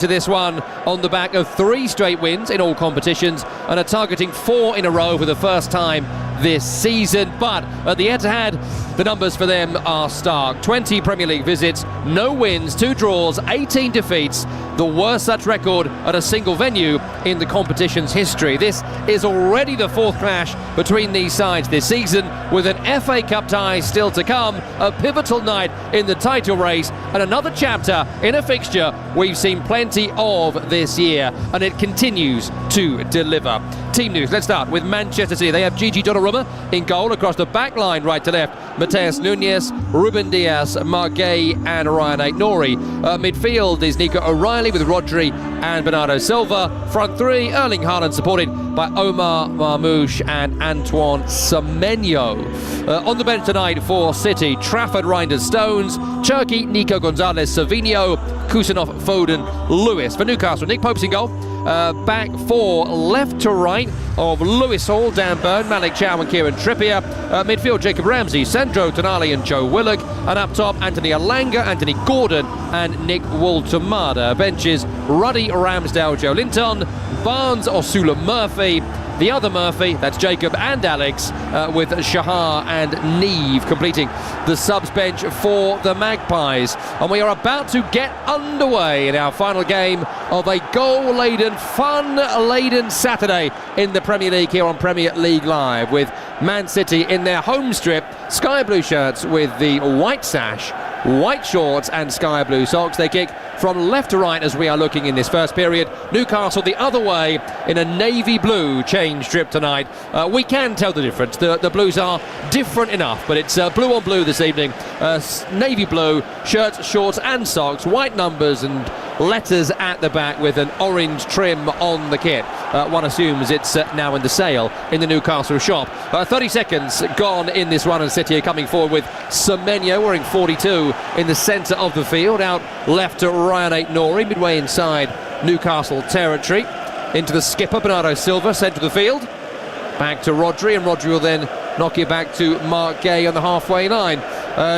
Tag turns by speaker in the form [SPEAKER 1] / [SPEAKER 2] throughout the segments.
[SPEAKER 1] To this one on the back of 3 straight wins in all competitions and are targeting 4 in a row for the first time this season. But at the Etihad, the numbers for them are stark. 20 Premier League visits, no wins, 2 draws, 18 defeats, the worst such record at a single venue in the competition's history. This is already the 4th clash between these sides this season, with an FA Cup tie still to come, a pivotal night in the title race, and another chapter in a fixture we've seen plenty of this year, and it continues to deliver. Team news, let's start with Manchester City. They have Gigi Donnarumma in goal, across the back line right to left Mateus Nunes, Ruben Dias, Mark Gay and Ryan Aït-Nouri. Midfield is Nico O'Reilly with Rodri and Bernardo Silva. Front 3, Erling Haaland supported by Omar Marmoush and Antoine Semenyo. On the bench tonight for City, Trafford, Reinders, Stones, Cherki, Nico Gonzalez, Savinho, Kusanov, Foden, Lewis. For Newcastle, Nick Pope's in goal. Back 4, left to right of Lewis Hall, Dan Burn, Malik Chow and Kieran Trippier. Midfield, Jacob Ramsey, Sandro Tonali and Joe Willock. And up top, Anthony Alanga, Anthony Gordon and Nick Woltemada. Benches, Ruddy, Ramsdale, Joe Linton, Barnes, Osula Murphy. The other Murphy, that's Jacob and Alex, with Shahar and Neve completing the subs bench for the Magpies. And we are about to get underway in our final game of a goal-laden, fun-laden Saturday in the Premier League here on Premier League Live, with Man City in their home strip, sky blue shirts with the white sash, white shorts and sky blue socks. They kick from left to right as we are looking in this first period. Newcastle the other way in a navy blue change strip tonight. We can tell the difference. The blues are different enough, but it's blue on blue this evening. Navy blue shirts, shorts and socks, white numbers and letters at the back with an orange trim on the kit. One assumes it's now in the sale in the Newcastle shop. 30 seconds gone in this one, and City are coming forward with Semenyo wearing 42 in the centre of the field. Out left to Ryan Aït-Nouri, midway inside Newcastle territory. Into the skipper, Bernardo Silva, centre of the field. Back to Rodri, and Rodri will then knock it back to Mark Gay on the halfway line.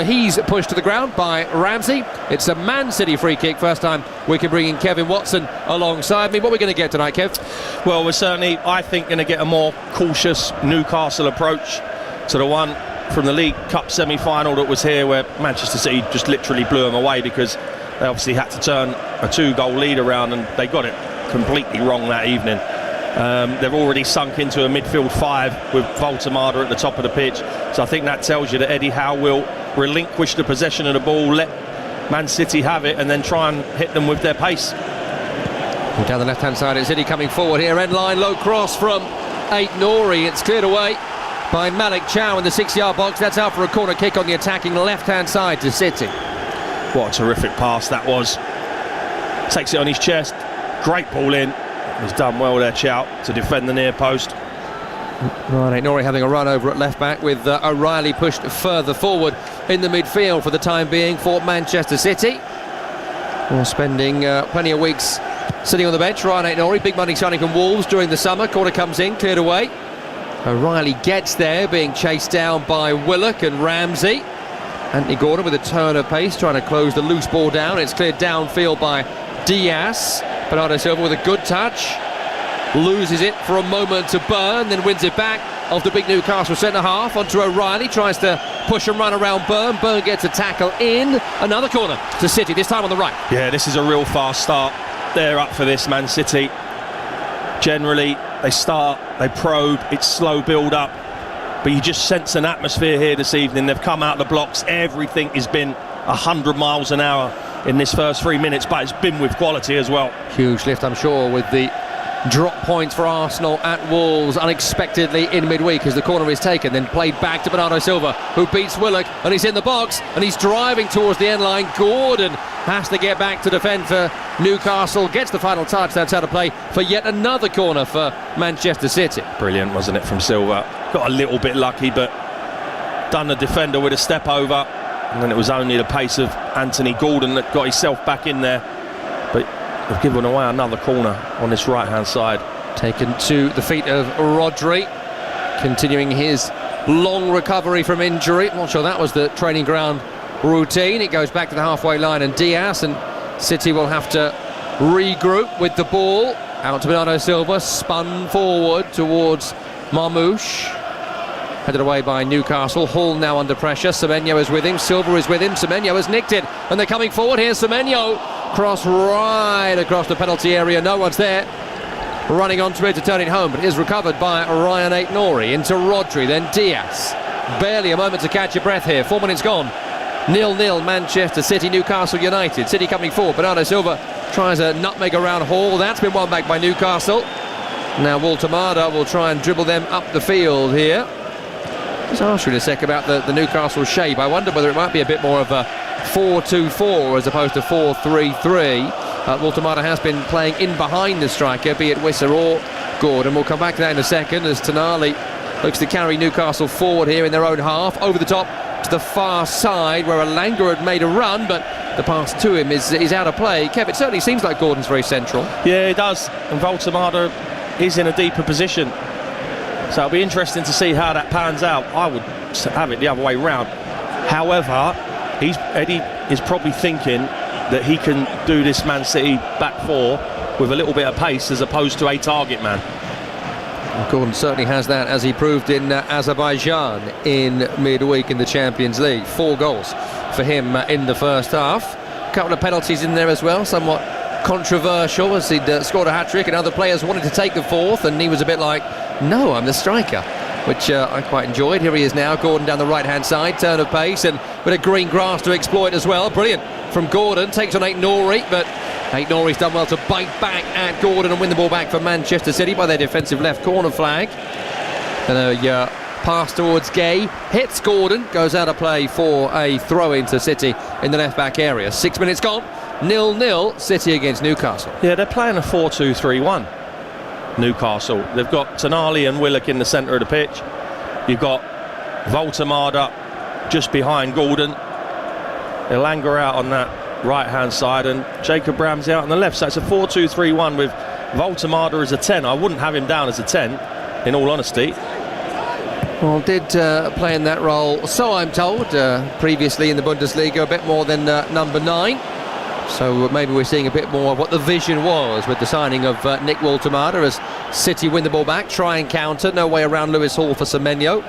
[SPEAKER 1] He's pushed to the ground by Ramsey. It's a Man City free kick. First time we can bring in Kevin Watson alongside me. What are we going to get tonight, Kev?
[SPEAKER 2] Well, we're certainly, I think, going to get a more cautious Newcastle approach to the one from the League Cup semi-final that was here, where Manchester City just literally blew them away because they obviously had to turn a 2-goal lead around, and they got it completely wrong that evening. They've already sunk into a midfield 5 with Woltemada at the top of the pitch, so I think that tells you that Eddie Howe will relinquish the possession of the ball, let Man City have it, and then try and hit them with their pace.
[SPEAKER 1] And down the left hand side, it's City coming forward here, end line, low cross from Aït-Nouri. It's cleared away by Malik Chow in the 6-yard box. That's out for a corner kick on the attacking left hand side to City.
[SPEAKER 2] What a terrific pass that was. Takes it on his chest, great ball in. He's done well there, Chow, to defend the near post.
[SPEAKER 1] Right, Aït-Nouri having a run over at left back, with O'Reilly pushed further forward in the midfield for the time being for Manchester City. Well, spending plenty of weeks sitting on the bench, Ryan Aït-Nouri, big money signing from Wolves during the summer. Corner comes in, cleared away. O'Reilly gets there, being chased down by Willock and Ramsey. Anthony Gordon with a turn of pace, trying to close the loose ball down. It's cleared downfield by Dias. Bernardo Silva with a good touch. Loses it for a moment to Burn, then wins it back off the big Newcastle centre-half onto O'Reilly. Tries to push and run around Burn. Burn gets a tackle in. Another corner to City, this time on the right.
[SPEAKER 2] Yeah, this is a real fast start. They're up for this, Man City. Generally, they start, they probe, it's slow build-up. But you just sense an atmosphere here this evening. They've come out the blocks. Everything has been 100 miles an hour in this first 3 minutes, but it's been with quality as well.
[SPEAKER 1] Huge lift, I'm sure, with the drop points for Arsenal at Wolves unexpectedly in midweek as the corner is taken, then played back to Bernardo Silva, who beats Willock, and he's in the box and he's driving towards the end line. Gordon has to get back to defend for Newcastle, gets the final touch. That's how to play for yet another corner for Manchester City.
[SPEAKER 2] Brilliant, wasn't it, from Silva? Got a little bit lucky, but done the defender with a step over, and then it was only the pace of Anthony Gordon that got himself back in there. But they've given away another corner on this right hand side.
[SPEAKER 1] Taken to the feet of Rodri, continuing his long recovery from injury. Not sure that was the training ground routine. It goes back to the halfway line and Dias, and City will have to regroup with the ball. Out to Bernardo Silva, spun forward towards Marmouche. Headed away by Newcastle. Hall now under pressure. Semenyo is with him. Silva is with him. Semenyo has nicked it. And they're coming forward here. Semenyo. Cross right across the penalty area. No one's there. Running onto it to turn it home. But it is recovered by Ryan Aït-Nouri. Into Rodri. Then Diaz. Barely a moment to catch your breath here. 4 minutes gone. 0-0 Manchester City, Newcastle United. City coming forward. Bernardo Silva tries a nutmeg around Hall. That's been won back by Newcastle. Now Walter Marder will try and dribble them up the field here. Just ask you in a sec about the Newcastle shape. I wonder whether it might be a bit more of a 4-2-4 as opposed to 4-3-3. Walter Marder has been playing in behind the striker, be it Wissa or Gordon. We'll come back to that in a second as Tonali looks to carry Newcastle forward here in their own half. Over the top to the far side where Alanga had made a run, but the pass to him is out of play. Kev, it certainly seems like Gordon's very central.
[SPEAKER 2] Yeah, it does. And Walter Marder is in a deeper position. So it'll be interesting to see how that pans out. I would have it the other way round. However, Eddie is probably thinking that he can do this Man City back four with a little bit of pace as opposed to a target man.
[SPEAKER 1] Gordon certainly has that, as he proved in Azerbaijan in midweek in the Champions League. 4 goals for him in the first half. A couple of penalties in there as well, somewhat controversial, as he'd scored a hat-trick and other players wanted to take the fourth, and he was a bit like, no, I'm the striker, which I quite enjoyed. Here he is now, Gordon down the right-hand side, turn of pace, and with a green grass to exploit as well. Brilliant from Gordon, takes on Aït-Nouri, but Aït-Nouri's done well to bite back at Gordon and win the ball back for Manchester City by their defensive left corner flag. And a pass towards Gay, hits Gordon, goes out of play for a throw into City in the left-back area. 6 minutes gone, 0-0 City against Newcastle.
[SPEAKER 2] Yeah, they're playing a 4-2-3-1. Newcastle. They've got Tonali and Willock in the centre of the pitch. You've got Walter Marder just behind Gordon. Elanga out on that right-hand side and Jacob Ramsey out on the left. So it's a 4-2-3-1 with Walter Marder as a 10. I wouldn't have him down as a 10, in all honesty.
[SPEAKER 1] Well, did play in that role, so I'm told, previously in the Bundesliga, a bit more than number 9. So maybe we're seeing a bit more of what the vision was with the signing of Nick Walter Marder as City win the ball back, try and counter. No way around Lewis Hall for Semenyo,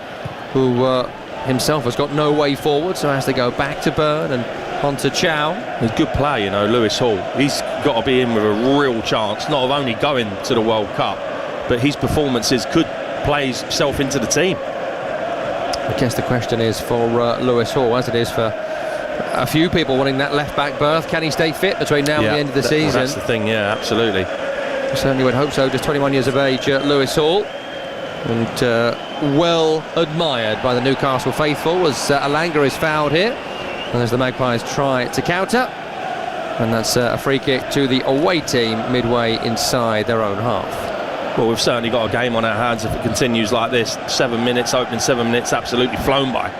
[SPEAKER 1] who himself has got no way forward, so has to go back to Burn and on to Chow.
[SPEAKER 2] He's a good player, you know, Lewis Hall. He's got to be in with a real chance, not of only going to the World Cup, but his performances could play himself into the team.
[SPEAKER 1] I guess the question is for Lewis Hall, as it is for a few people wanting that left-back berth. Can he stay fit between now and the end of the season?
[SPEAKER 2] Well, that's the thing, yeah, absolutely.
[SPEAKER 1] Certainly would hope so. Just 21 years of age, Lewis Hall. And well admired by the Newcastle faithful as Alanga is fouled here. And as the Magpies try to counter. And that's a free kick to the away team midway inside their own half.
[SPEAKER 2] Well, we've certainly got a game on our hands if it continues like this. 7 minutes, opening 7 minutes, absolutely flown by.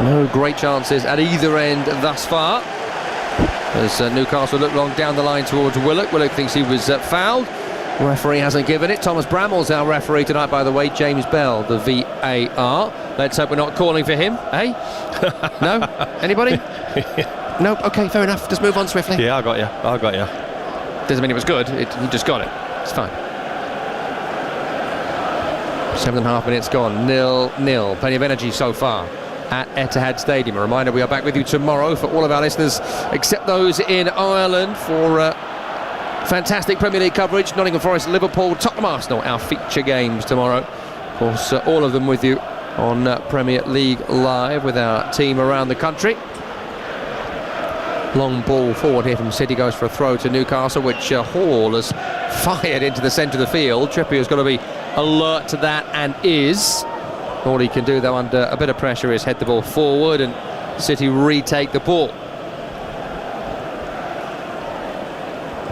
[SPEAKER 1] No great chances at either end thus far. As Newcastle look long down the line towards Willock. Willock thinks he was fouled. Referee hasn't given it. Thomas Bramall's our referee tonight, by the way. James Bell, the VAR. Let's hope we're not calling for him, eh? No? Anybody? No? OK, fair enough. Just move on swiftly.
[SPEAKER 2] Yeah, I got you.
[SPEAKER 1] Doesn't mean it was good. He just got it. It's fine. 7.5 minutes gone. 0-0. Plenty of energy so far at Etihad Stadium. A reminder, we are back with you tomorrow for all of our listeners except those in Ireland for fantastic Premier League coverage. Nottingham Forest, Liverpool, Tottenham, Arsenal, our feature games tomorrow. Of course, all of them with you on Premier League Live with our team around the country. Long ball forward here from City, goes for a throw to Newcastle, which Hall has fired into the centre of the field. Trippier's got to be alert to that, and is. All he can do, though, under a bit of pressure is head the ball forward and City retake the ball.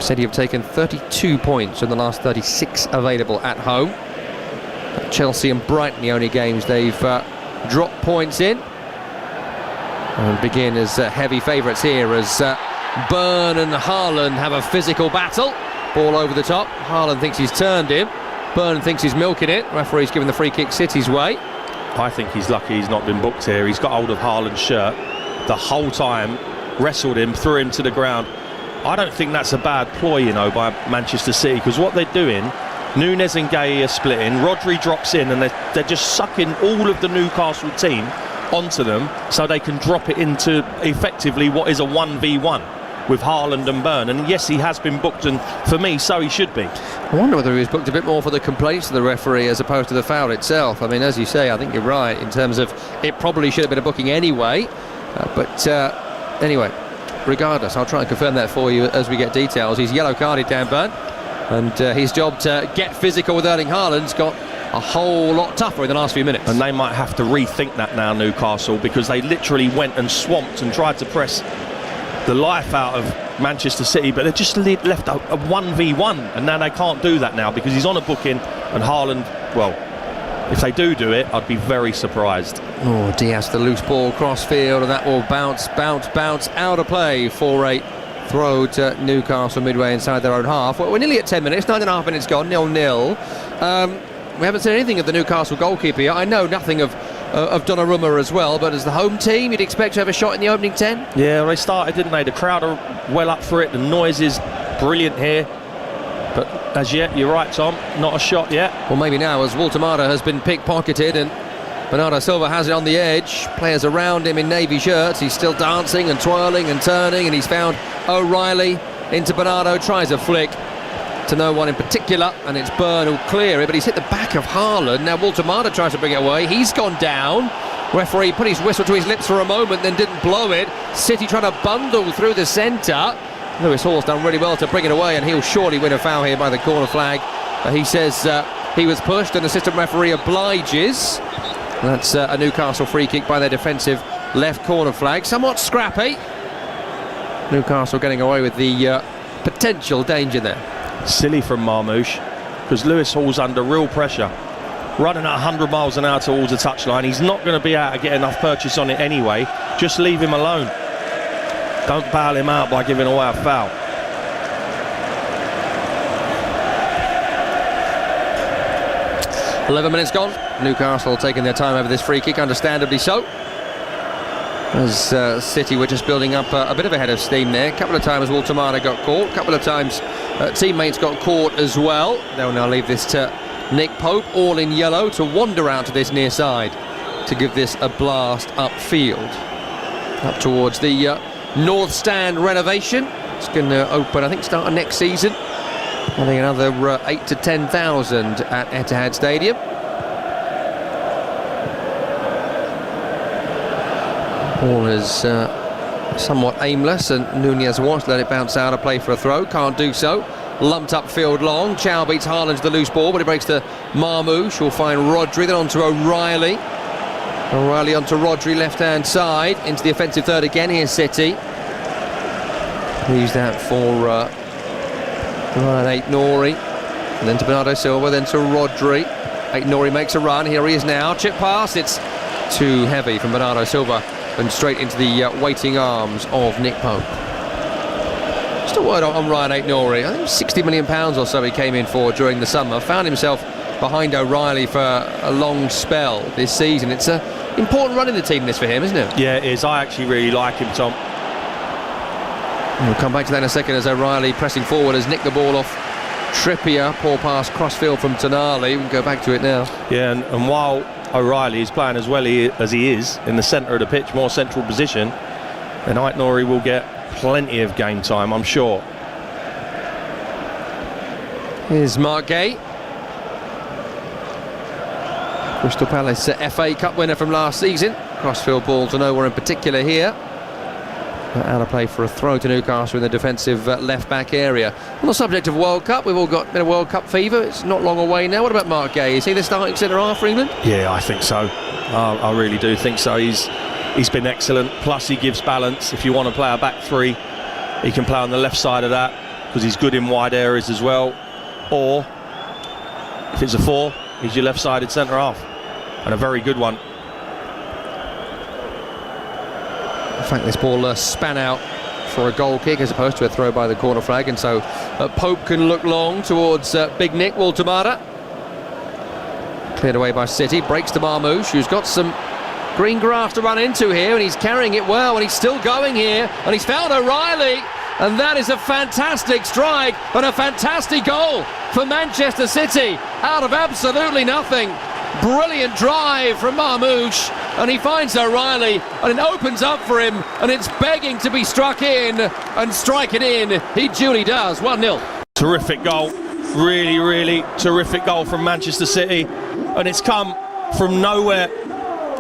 [SPEAKER 1] City have taken 32 points in the last 36 available at home. Chelsea and Brighton, the only games they've dropped points in. And begin as heavy favourites here as Burn and Haaland have a physical battle. Ball over the top. Haaland thinks he's turned him. Burn thinks he's milking it. Referee's given the free kick City's way.
[SPEAKER 2] I think he's lucky he's not been booked here. He's got hold of Haaland's shirt the whole time, wrestled him, threw him to the ground. I don't think that's a bad ploy, you know, by Manchester City, because what they're doing, Nunes and Gay are splitting, Rodri drops in, and they're just sucking all of the Newcastle team onto them so they can drop it into effectively what is a 1v1 with Haaland and Burn. And yes, he has been booked, and for me, so he should be.
[SPEAKER 1] I wonder whether he was booked a bit more for the complaints of the referee as opposed to the foul itself. I mean, as you say, I think you're right in terms of it probably should have been a booking anyway. But anyway, regardless, I'll try and confirm that for you as we get details. He's yellow carded, Dan Burn, and his job to get physical with Erling Haaland's got a whole lot tougher in the last few minutes.
[SPEAKER 2] And they might have to rethink that now, Newcastle, because they literally went and swamped and tried to press the life out of Manchester City, but they just left a 1v1, and now they can't do that now because he's on a booking, and Haaland, well, if they do it, I'd be very surprised.
[SPEAKER 1] Oh, Diaz, the loose ball cross field, and that will bounce out of play for a throw to Newcastle midway inside their own half. Well, we're nearly at 10 minutes, 9.5 minutes gone, 0-0. We haven't seen anything of the Newcastle goalkeeper yet. I know nothing of Donnarumma as well, but as the home team, you'd expect to have a shot in the opening 10?
[SPEAKER 2] Yeah, they started, didn't they? The crowd are well up for it. The noise is brilliant here. But as yet, you're right, Tom, not a shot yet.
[SPEAKER 1] Well, maybe now, as Waltemada has been pickpocketed and Bernardo Silva has it on the edge. Players around him in navy shirts. He's still dancing and twirling and turning, and he's found O'Reilly into Bernardo. Tries a flick to no one in particular, and it's Burn who'll clear it, but he's hit the back of Haaland. Now Waltemada tries to bring it away. He's gone down. Referee put his whistle to his lips for a moment, then didn't blow it. City trying to bundle through the centre. Lewis Hall's done really well to bring it away, and he'll surely win a foul here by the corner flag. He says he was pushed, and assistant referee obliges. That's a Newcastle free kick by their defensive left corner flag. Somewhat scrappy. Newcastle getting away with the potential danger there.
[SPEAKER 2] Silly from Marmoush, because Lewis Hall's under real pressure, running at 100 miles an hour towards the touchline. He's not going to be able to get enough purchase on it anyway. Just leave him alone. Don't bail him out by giving away a foul.
[SPEAKER 1] "11 minutes gone. Newcastle taking their time over this free kick, understandably so. As City were just building up a bit of a head of steam there. A couple of times Waltemada got caught, a couple of times teammates got caught as well. They'll now leave this to Nick Pope, all in yellow, to wander out to this near side to give this a blast upfield. Up towards the North Stand renovation. It's going to open, I think, starting next season. I think another 8 to 10,000 at Etihad Stadium. Ball is somewhat aimless, and Nunez wants to let it bounce out of play for a throw. Can't do so. Lumped up field long. Chow beats Haaland to the loose ball, but it breaks to Marmoush. Will find Rodri, then on to O'Reilly. O'Reilly onto Rodri, left-hand side. Into the offensive third again. Here's City. Use that for Ryan Aït-Nouri. And then to Bernardo Silva, then to Rodri. Aït-Nouri makes a run. Here he is now. Chip pass. It's too heavy from Bernardo Silva, and straight into the waiting arms of Nick Pope. Just a word on Ryan Aït-Nouri. I think £60 million or so he came in for during the summer. Found himself behind O'Reilly for a long spell this season. It's an important run in the team, this, for him, isn't it?
[SPEAKER 2] Yeah, it is. I actually really like him, Tom.
[SPEAKER 1] We'll come back to that in a second, as O'Reilly pressing forward has nicked the ball off Trippier. Poor pass crossfield from Tonali. We can go back to it now.
[SPEAKER 2] Yeah, and while O'Reilly is playing as well as he is in the centre of the pitch, more central position, then Aït-Nouri will get plenty of game time, I'm sure.
[SPEAKER 1] Here's Mark Gay. Crystal Palace FA Cup winner from last season. Crossfield ball to nowhere in particular here. Out of play for a throw to Newcastle in the defensive left-back area. On the subject of World Cup, we've all got a bit of World Cup fever. It's not long away now. What about Mark Gay? Is he the starting centre-half for England?
[SPEAKER 2] Yeah, I think so. I really do think so. He's been excellent. Plus, he gives balance. If you want to play a back three, he can play on the left side of that, because he's good in wide areas as well. Or, if it's a four, he's your left-sided centre-half, and a very good one.
[SPEAKER 1] In fact, this ball span out for a goal kick as opposed to a throw by the corner flag, and so Pope can look long towards Big Nick Waltemada. Cleared away by City, breaks to Marmoush, who's got some green grass to run into here, and he's carrying it well, and he's still going here, and he's found O'Reilly. And that is a fantastic strike and a fantastic goal for Manchester City out of absolutely nothing. Brilliant drive from Marmoush, and he finds O'Reilly, and it opens up for him, and it's begging to be struck in, and strike it in. He duly does. 1-0.
[SPEAKER 2] Terrific goal. Really, really terrific goal from Manchester City, and it's come from nowhere.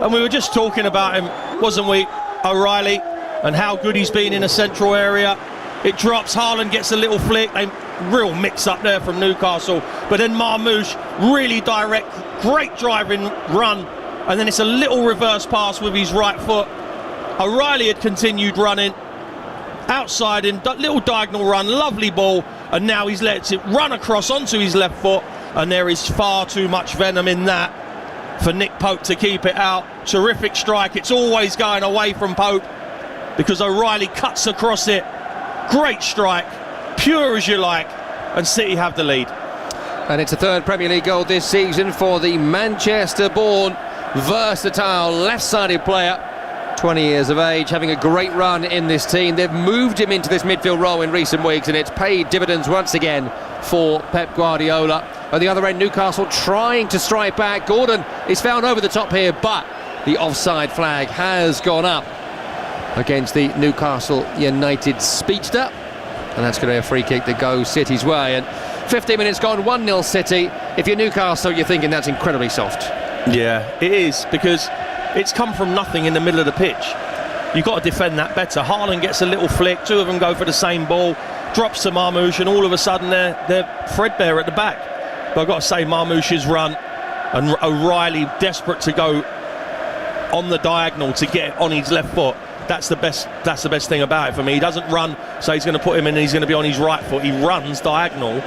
[SPEAKER 2] And we were just talking about him, wasn't we, O'Reilly, and how good he's been in a central area. It drops, Haaland gets a little flick, a real mix up there from Newcastle, but then Marmoush, really direct, great driving run, and then it's a little reverse pass with his right foot. O'Reilly had continued running, outside him, little diagonal run, lovely ball, and now he's lets it run across onto his left foot, and there is far too much venom in that for Nick Pope to keep it out. Terrific strike, it's always going away from Pope because O'Reilly cuts across it. Great strike, pure as you like, and City have the lead.
[SPEAKER 1] And it's a third Premier League goal this season for the Manchester-born, versatile, left-sided player. 20 years of age, having a great run in this team. They've moved him into this midfield role in recent weeks, and it's paid dividends once again for Pep Guardiola. At the other end, Newcastle trying to strike back. Gordon is found over the top here, but the offside flag has gone up against the Newcastle United speedster, and that's going to be a free kick that goes City's way. And 15 minutes gone, 1-0 City. If you're Newcastle, you're thinking that's incredibly soft. Yeah,
[SPEAKER 2] it is, because it's come from nothing in the middle of the pitch. You've got to defend that better. Haaland gets a little flick, two of them go for the same ball, drops to Marmoush, and all of a sudden they're threadbare at the back. But I've got to say, Marmoush's run, and O'Reilly desperate to go on the diagonal to get on his left foot. That's the best thing about it for me. He doesn't run, so he's going to put him in and he's going to be on his right foot. He runs diagonal,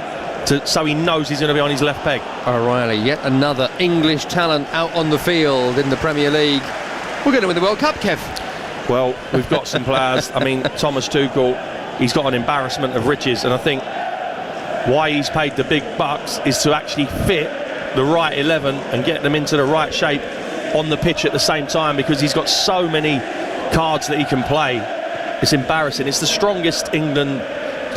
[SPEAKER 2] so he knows he's going to be on his left peg.
[SPEAKER 1] O'Reilly, yet another English talent out on the field in the Premier League. We're going to win the World Cup, Kev.
[SPEAKER 2] Well, we've got some players. I mean, Thomas Tuchel, he's got an embarrassment of riches, and I think why he's paid the big bucks is to actually fit the right 11 and get them into the right shape on the pitch at the same time, because he's got so many cards that he can play. It's embarrassing. It's the strongest England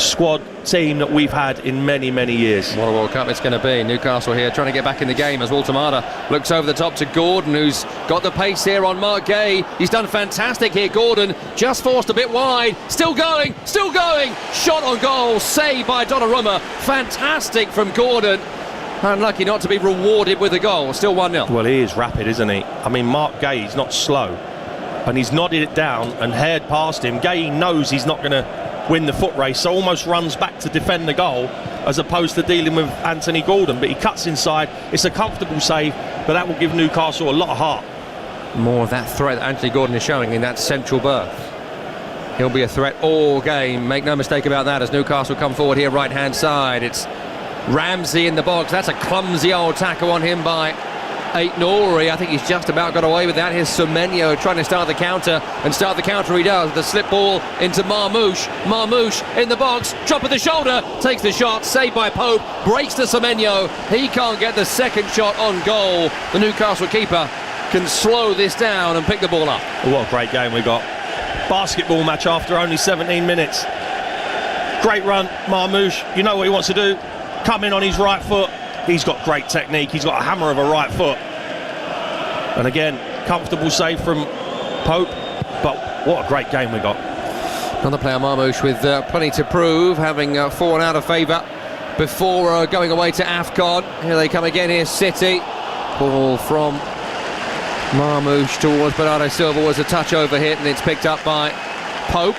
[SPEAKER 2] squad team that we've had in many, many years.
[SPEAKER 1] What a World Cup it's going to be. Newcastle here trying to get back in the game as Walter Mada looks over the top to Gordon, who's got the pace here on Mark Gay. He's done fantastic here, Gordon, just forced a bit wide, still going, shot on goal, saved by Donnarumma. Fantastic from Gordon. Unlucky not to be rewarded with a goal. Still 1-0.
[SPEAKER 2] Well, he is rapid, isn't he? I mean, Mark Gay is not slow, and he's nodded it down and haired past him. Gay knows he's not going to win the foot race, so almost runs back to defend the goal as opposed to dealing with Anthony Gordon. But he cuts inside. It's a comfortable save, but that will give Newcastle a lot of heart.
[SPEAKER 1] More of that threat that Anthony Gordon is showing in that central berth. He'll be a threat all game, make no mistake about that, as Newcastle come forward here right hand side. It's Ramsey in the box. That's a clumsy old tackle on him by Ait-Nouri. I think he's just about got away with that. Here's Semenyo trying to start the counter, and start the counter he does. The slip ball into Marmoush. Marmoush in the box, drop of the shoulder, takes the shot, saved by Pope, breaks to Semenyo. He can't get the second shot on goal. The Newcastle keeper can slow this down and pick the ball up.
[SPEAKER 2] What a great game we got. Basketball match after only 17 minutes. Great run, Marmoush. You know what he wants to do. Come in on his right foot. He's got great technique. He's got a hammer of a right foot. And again, comfortable save from Pope. But what a great game we got.
[SPEAKER 1] Another player, Marmoush, with plenty to prove, having fallen out of favour before going away to AFCON. Here they come again, here's City. Ball from Marmoush towards Bernardo Silva, was a touch over hit, and it's picked up by Pope.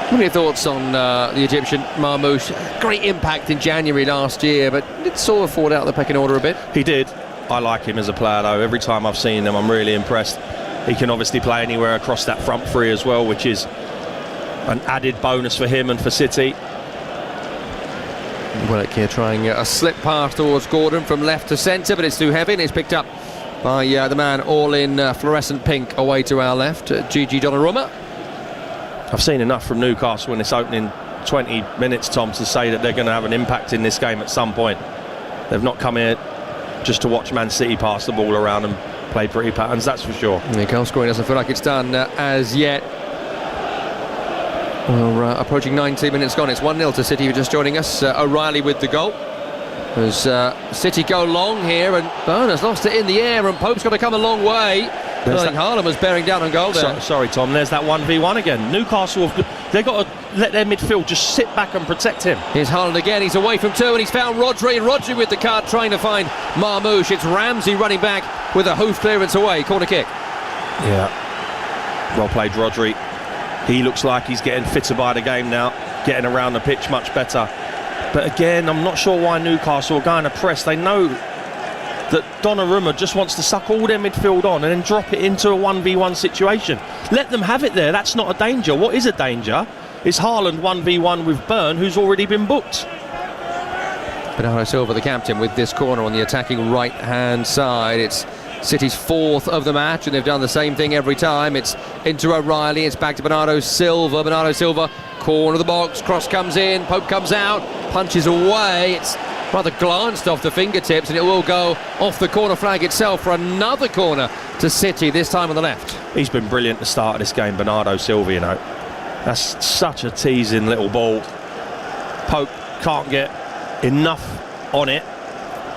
[SPEAKER 1] What are your thoughts on the Egyptian Marmoush? Great impact in January last year, but did sort of fall out of the pecking order a bit.
[SPEAKER 2] He did. I like him as a player, though. Every time I've seen him, I'm really impressed. He can obviously play anywhere across that front three as well, which is an added bonus for him and for City.
[SPEAKER 1] Willock here trying a slip pass towards Gordon from left to centre, but it's too heavy, and it's picked up by the man all in fluorescent pink away to our left, Gigi Donnarumma.
[SPEAKER 2] I've seen enough from Newcastle in this opening 20 minutes, Tom, to say that they're going to have an impact in this game at some point. They've not come here just to watch Man City pass the ball around and play pretty patterns, that's for sure.
[SPEAKER 1] The goal scoring doesn't feel like it's done as yet. Well, we're approaching 19 minutes gone. It's 1-0 to City. You're just joining us. O'Reilly with the goal. As City go long here, and Byrne has lost it in the air, and Pope's got to come a long way. I think Harlem was bearing down on goal there.
[SPEAKER 2] Sorry, Tom. There's that 1v1 again. Newcastle, they've got to let their midfield just sit back and protect him.
[SPEAKER 1] Here's Haaland again. He's away from two, and he's found Rodri. And Rodri with the card trying to find Marmoush. It's Ramsey running back with a hoof clearance away. Corner kick.
[SPEAKER 2] Yeah. Well played, Rodri. He looks like he's getting fitter by the game now, getting around the pitch much better. But again, I'm not sure why Newcastle are going to press. They know that Donnarumma just wants to suck all their midfield on and then drop it into a 1v1 situation. Let them have it there. That's not a danger. What is a danger is Haaland 1v1 with Byrne, who's already been booked.
[SPEAKER 1] Bernardo Silva, the captain, with this corner on the attacking right-hand side. It's City's fourth of the match, and they've done the same thing every time. It's into O'Reilly, it's back to Bernardo Silva. Bernardo Silva, corner of the box, cross comes in, Pope comes out, punches away. It's rather glanced off the fingertips, and it will go off the corner flag itself for another corner to City, this time on the left.
[SPEAKER 2] He's been brilliant to start this game, Bernardo Silva, you know. That's such a teasing little ball. Pope can't get enough on it,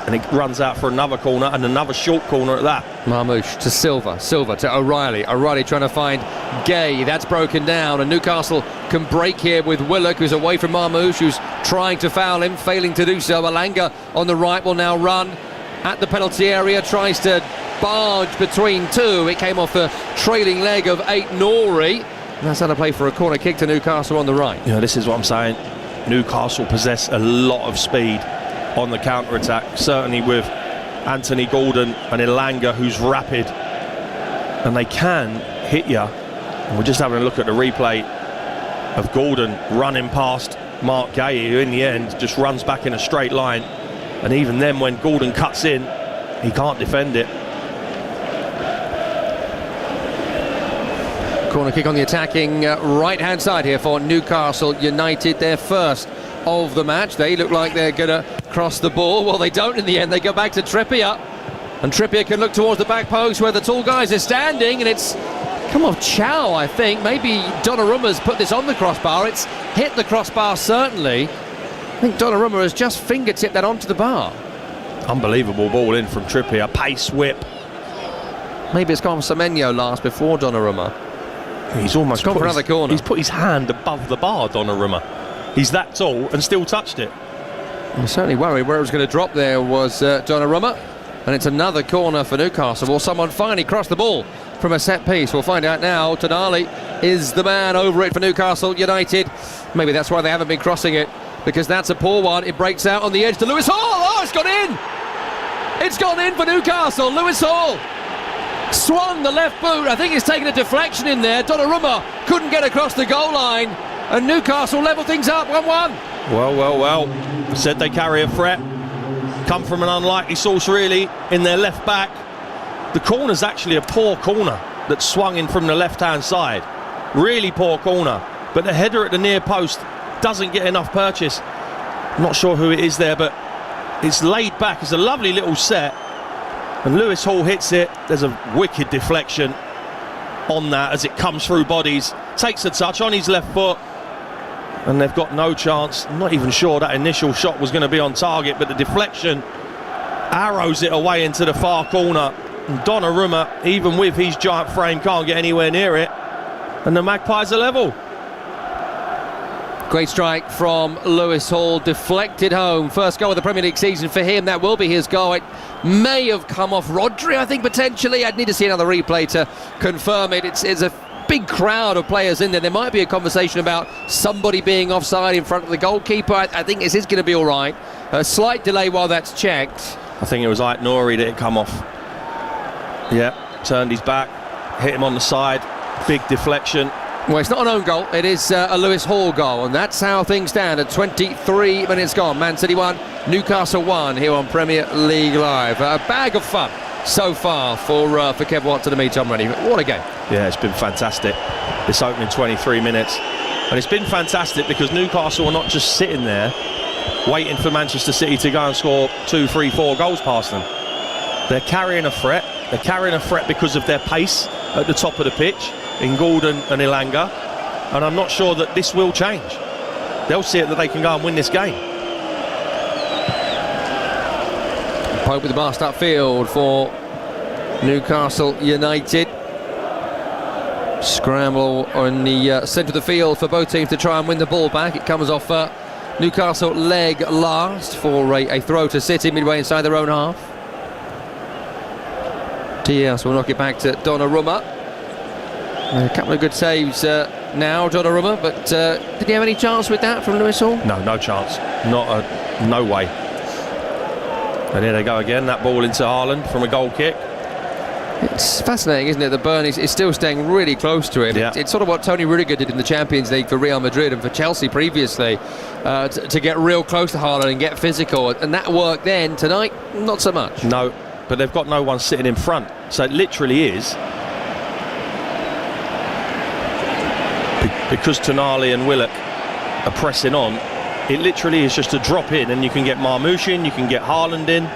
[SPEAKER 2] and it runs out for another corner, and another short corner at that.
[SPEAKER 1] Marmoush to Silva, Silva to O'Reilly. O'Reilly trying to find Gay. That's broken down, and Newcastle can break here with Willock, who's away from Marmoush, who's trying to foul him, failing to do so. Alanga on the right will now run at the penalty area, tries to barge between two. It came off the trailing leg of Aït-Nouri. And that's how to play for a corner kick to Newcastle on the right.
[SPEAKER 2] You know, this is what I'm saying. Newcastle possess a lot of speed on the counter-attack, certainly with Anthony Gordon and Elanga, who's rapid, and they can hit you. And we're just having a look at the replay of Gordon running past Mark Gay, who in the end just runs back in a straight line, and even then when Gordon cuts in, he can't defend it.
[SPEAKER 1] Corner kick on the attacking right-hand side here for Newcastle United, their first of the match. They look like they're going to cross the ball. Well, they don't in the end. They go back to Trippier, and Trippier can look towards the back post where the tall guys are standing, and it's come off Chow, I think. Maybe Donnarumma's put this on the crossbar. It's hit the crossbar, certainly. I think Donnarumma has just fingertipped that onto the bar.
[SPEAKER 2] Unbelievable ball in from Trippier, pace whip.
[SPEAKER 1] Maybe it's gone Semenyo last before Donnarumma.
[SPEAKER 2] He's almost
[SPEAKER 1] gone for another corner.
[SPEAKER 2] He's put his hand above the bar, Donnarumma. He's that tall and still touched it.
[SPEAKER 1] I'm certainly worried where it was going to drop there was Donnarumma, and it's another corner for Newcastle. Will someone finally cross the ball from a set piece? We'll find out now. Tonali is the man over it for Newcastle United. Maybe that's why they haven't been crossing it, because that's a poor one. It breaks out on the edge to Lewis Hall. Oh, it's gone in! It's gone in for Newcastle. Lewis Hall swung the left boot. I think he's taken a deflection in there. Donnarumma couldn't get across the goal line, and Newcastle level things up 1-1.
[SPEAKER 2] Well. Said they carry a threat. Come from an unlikely source, really, in their left back. The corner's actually a poor corner that swung in from the left-hand side. Really poor corner. But the header at the near post doesn't get enough purchase. I'm not sure who it is there, but it's laid back. It's a lovely little set. And Lewis Hall hits it. There's a wicked deflection on that as it comes through bodies. Takes a touch on his left foot, and they've got no chance. I'm not even sure that initial shot was going to be on target, but the deflection arrows it away into the far corner. And Donnarumma, even with his giant frame, can't get anywhere near it. And the Magpies are level.
[SPEAKER 1] Great strike from Lewis Hall, deflected home. First goal of the Premier League season for him. That will be his goal. It may have come off Rodri, I think, potentially. I'd need to see another replay to confirm it. It's a big crowd of players in there. There might be a conversation about somebody being offside in front of the goalkeeper. I think this is going to be all right. A slight delay while that's checked.
[SPEAKER 2] I think it was Aït-Nouri that it come off. Yeah, turned his back, hit him on the side. Big deflection.
[SPEAKER 1] Well, it's not an own goal, it is a Lewis Hall goal, and that's how things stand at 23 minutes gone. Man City 1, Newcastle 1 here on Premier League Live. A bag of fun so far for Kev Watson and me, Tom Rennie. What a game.
[SPEAKER 2] Yeah, it's been fantastic, this opening 23 minutes. And it's been fantastic because Newcastle are not just sitting there waiting for Manchester City to go and score 2, 3, 4 goals past them. They're carrying a threat. They're carrying a threat because of their pace at the top of the pitch in Gordon and Elanga. and I'm not sure that this will change. They'll see it that they can go and win this game.
[SPEAKER 1] Pope with the blast upfield for Newcastle United. Scramble on the centre of the field for both teams to try and win the ball back. It comes off Newcastle leg last for a throw to City midway inside their own half. Diaz will knock it back to Donnarumma. A couple of good saves now, Donnarumma, but did he have any chance with that from Lewis Hall?
[SPEAKER 2] No chance. No way. And here they go again, that ball into Haaland from a goal kick.
[SPEAKER 1] It's fascinating, isn't it, that Byrne is still staying really close to him.
[SPEAKER 2] Yeah.
[SPEAKER 1] It's sort of what Tony Rudiger did in the Champions League for Real Madrid and for Chelsea previously, to get real close to Haaland and get physical. And that worked then. Tonight, not so much.
[SPEAKER 2] No, but they've got no one sitting in front. So it literally is, because Tonali and Willock are pressing on, it literally is just a drop in, and you can get Marmoush in, you can get Haaland in.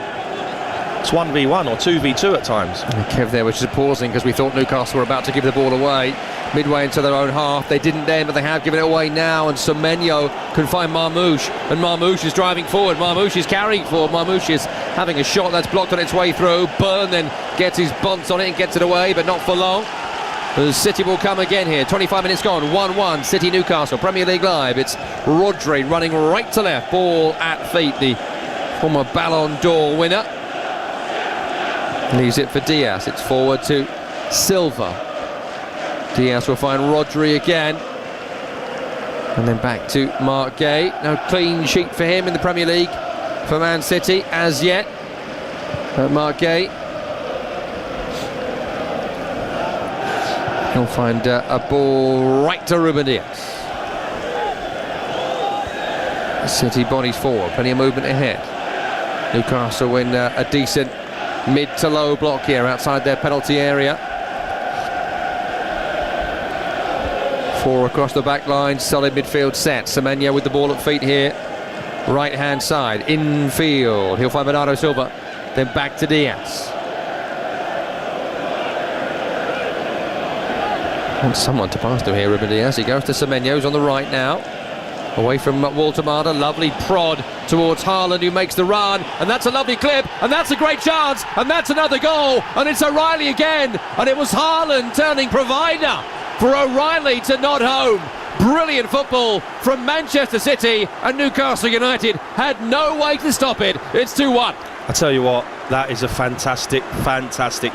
[SPEAKER 2] It's 1v1 or 2v2 at times.
[SPEAKER 1] And Kev there was just pausing because we thought Newcastle were about to give the ball away midway into their own half. They didn't then, but they have given it away now, and Semenyo can find Marmoush, and Marmoush is driving forward. Marmoush is carrying forward. Marmoush is having a shot that's blocked on its way through. Byrne then gets his bunts on it and gets it away, but not for long. The City will come again here. 25 minutes gone. 1-1. City Newcastle. Premier League Live. It's Rodri running right to left. Ball at feet. The former Ballon d'Or winner. Leaves it for Diaz. It's forward to Silva. Diaz will find Rodri again. And then back to Mark Gay. No clean sheet for him in the Premier League for Man City as yet. Mark Gay. He'll find a ball right to Ruben Diaz. City bodies forward, plenty of movement ahead. Newcastle win a decent mid to low block here outside their penalty area. 4 across the back line, solid midfield set. Semenyo with the ball at feet here. Right hand side, infield. He'll find Bernardo Silva, then back to Diaz. Want someone to pass to here, Ruben Diaz. He goes to Semenyo, who's on the right now. Away from Walter Marder, lovely prod towards Haaland, who makes the run, and that's a lovely clip, and that's a great chance, and that's another goal, and it's O'Reilly again, and it was Haaland turning provider for O'Reilly to nod home. Brilliant football from Manchester City, and Newcastle United had no way to stop it. It's 2-1.
[SPEAKER 2] I tell you what, that is a fantastic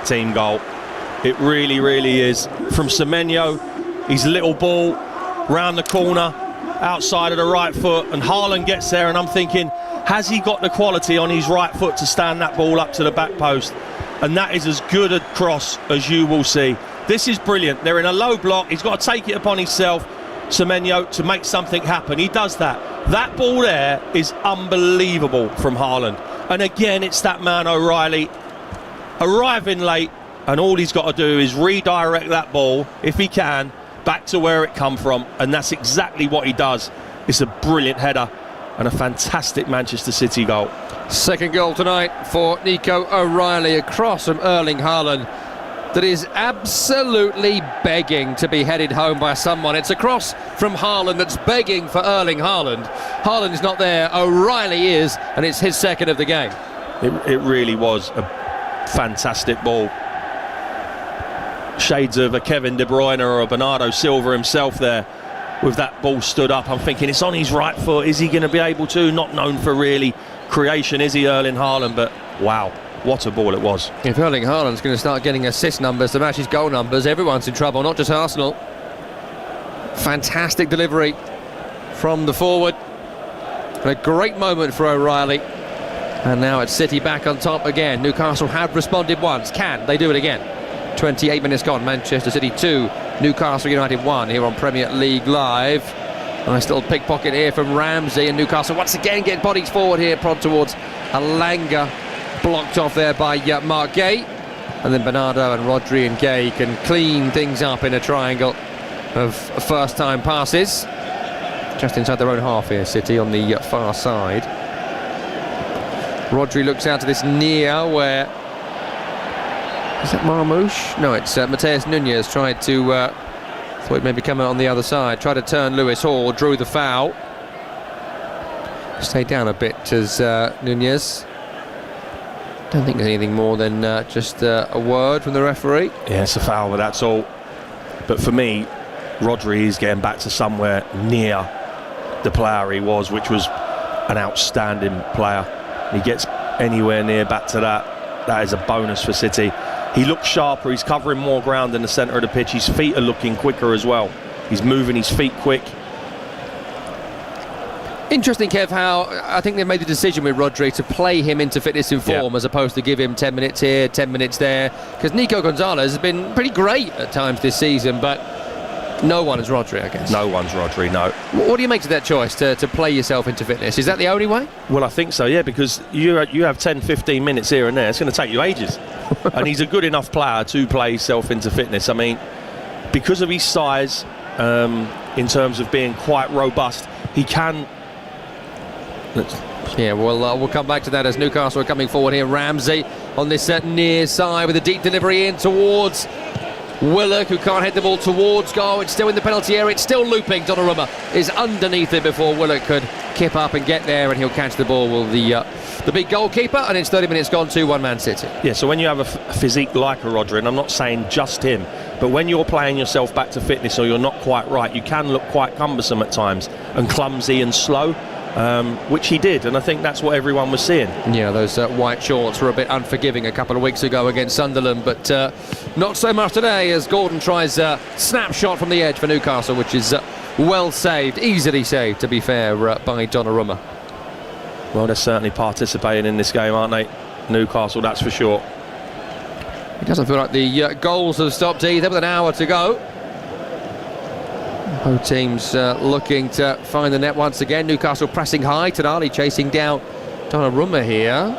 [SPEAKER 2] team goal. It really, really is. From Semenyo, his little ball round the corner, outside of the right foot, and Haaland gets there, and I'm thinking, has he got the quality on his right foot to stand that ball up to the back post? And that is as good a cross as you will see. This is brilliant. They're in a low block. He's got to take it upon himself, Semenyo, to make something happen. He does that. That ball there is unbelievable from Haaland. And again, it's that man O'Reilly arriving late, and all he's got to do is redirect that ball, if he can, back to where it come from, and that's exactly what he does. It's a brilliant header and a fantastic Manchester City goal.
[SPEAKER 1] Second goal tonight for Nico O'Reilly, a cross from Erling Haaland that is absolutely begging to be headed home by someone. It's a cross from Haaland that's begging for Erling Haaland. Haaland is not there, O'Reilly is, and it's his second of the game.
[SPEAKER 2] It really was a fantastic ball. Shades of a Kevin De Bruyne or a Bernardo Silva himself there with that ball stood up. I'm thinking it's on his right foot. Is he going to be able to? Not known for really creation, is he, Erling Haaland? But wow, what a ball it was.
[SPEAKER 1] If Erling Haaland's going to start getting assist numbers to match his goal numbers, everyone's in trouble, not just Arsenal. Fantastic delivery from the forward. And a great moment for O'Reilly. And now it's City back on top again. Newcastle have responded once. Can they do it again? 28 minutes gone. Manchester City 2, Newcastle United 1 here on Premier League Live. Nice little pickpocket here from Ramsey, and Newcastle once again get bodies forward here. Prod towards Alanga, blocked off there by Mark Gay. And then Bernardo and Rodri and Gay can clean things up in a triangle of first-time passes. Just inside their own half here, City on the far side. Rodri looks out to this near where... Is that Marmoush? No, it's Mateus Nunez tried to Thought he'd maybe come out on the other side. Tried to turn Lewis Hall, drew the foul. Stayed down a bit as Nunez. Don't think there's anything more than just a word from the referee.
[SPEAKER 2] Yeah, it's a foul, but that's all. But for me, Rodri is getting back to somewhere near the player he was, which was an outstanding player. He gets anywhere near back to that. That is a bonus for City. He looks sharper. He's covering more ground in the centre of the pitch. His feet are looking quicker as well. He's moving his feet quick.
[SPEAKER 1] Interesting, Kev, how I think they made the decision with Rodri to play him into fitness and form as opposed to give him 10 minutes here, 10 minutes there. Because Nico Gonzalez has been pretty great at times this season, but no one is Rodri, I guess.
[SPEAKER 2] No one's Rodri, no.
[SPEAKER 1] What do you make of that choice to play yourself into fitness? Is that the only way?
[SPEAKER 2] Well, I think so, yeah, because you have 10, 15 minutes here and there. It's going to take you ages. And he's a good enough player to play himself into fitness. I mean, because of his size, in terms of being quite robust, he can...
[SPEAKER 1] Yeah, we'll come back to that as Newcastle are coming forward here. Ramsey on this near side with a deep delivery in towards Willock, who can't head the ball towards goal. It's still in the penalty area. It's still looping. Donnarumma is underneath it before Willock could kip up and get there, and he'll catch the ball with the big goalkeeper, and it's 30 minutes gone, 2-1 Man City. Yeah,
[SPEAKER 2] so when you have a physique like a Rodri, and I'm not saying just him, but when you're playing yourself back to fitness or you're not quite right, you can look quite cumbersome at times and clumsy and slow. Which he did, and I think that's what everyone was seeing. Yeah,
[SPEAKER 1] those white shorts were a bit unforgiving a couple of weeks ago against Sunderland, but not so much today as Gordon tries a snapshot from the edge for Newcastle, which is well saved, easily saved, to be fair, by Donnarumma.
[SPEAKER 2] Well, they're certainly participating in this game, aren't they? Newcastle, that's for sure.
[SPEAKER 1] It doesn't feel like the goals have stopped either, with an hour to go. Both teams looking to find the net once again. Newcastle pressing high. Tonali chasing down Donnarumma here.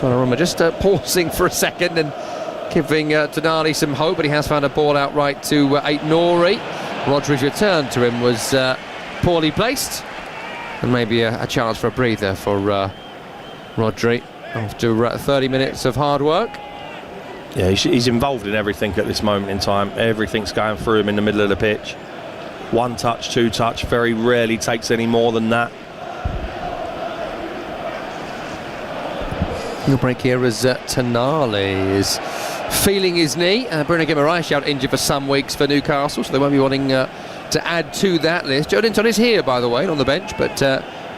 [SPEAKER 1] Donnarumma just pausing for a second and giving Tonali some hope, but he has found a ball outright to Aït-Nouri. Rodri's return to him was poorly placed, and maybe a chance for a breather for Rodri after 30 minutes of hard work.
[SPEAKER 2] Yeah, he's involved in everything at this moment in time. Everything's going through him in the middle of the pitch. One touch, two touch, very rarely takes any more than that.
[SPEAKER 1] Your break here as Tonali is feeling his knee. Bruno Guimaraes out injured for some weeks for Newcastle, so they won't be wanting to add to that list. Joelinton is here, by the way, on the bench, but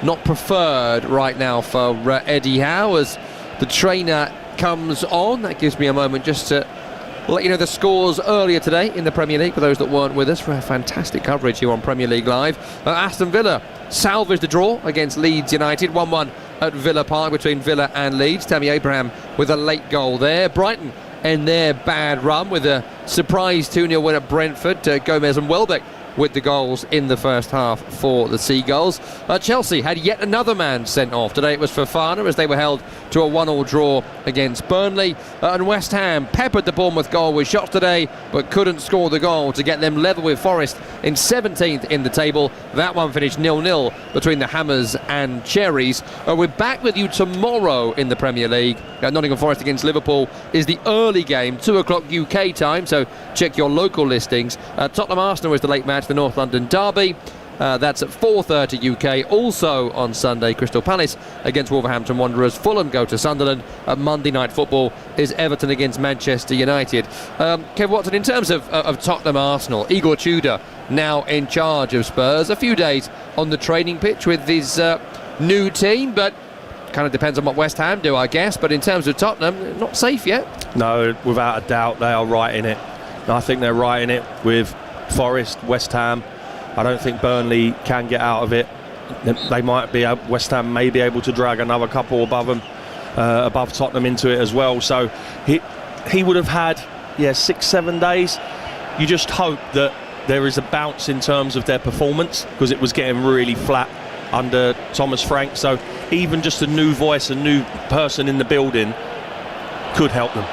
[SPEAKER 1] not preferred right now for Eddie Howe as the trainer comes on. That gives me a moment just to let you know the scores earlier today in the Premier League for those that weren't with us for fantastic coverage here on Premier League Live. Aston Villa salvaged the draw against Leeds United, 1-1 at Villa Park between Villa and Leeds. Tammy Abraham with a late goal there. Brighton end their bad run with a surprise 2-0 win at Brentford. Gomez and Welbeck with the goals in the first half for the Seagulls. Chelsea had yet another man sent off. Today it was Fofana as they were held to a 1-1 draw against Burnley. And West Ham peppered the Bournemouth goal with shots today, but couldn't score the goal to get them level with Forest in 17th in the table. That one finished 0-0 between the Hammers and Cherries. We're back with you tomorrow in the Premier League. Nottingham Forest against Liverpool is the early game, 2 o'clock UK time, so check your local listings. Tottenham Arsenal is the late match, the North London derby. That's at 4:30 UK. Also on Sunday, Crystal Palace against Wolverhampton Wanderers. Fulham go to Sunderland. Monday Night Football is Everton against Manchester United. Kev Watson, in terms of Tottenham Arsenal, Igor Tudor now in charge of Spurs. A few days on the training pitch with his new team, but kind of depends on what West Ham do, I guess. But in terms of Tottenham, not safe yet.
[SPEAKER 2] No, without a doubt, they are right in it. I think they're right in it with Forest, West Ham. I don't think Burnley can get out of it. They might be, West Ham may be able to drag another couple above them, above Tottenham into it as well. So he would have had 6-7 days. You just hope that there is a bounce in terms of their performance, because it was getting really flat under Thomas Frank. So even just a new voice, a new person in the building could help them.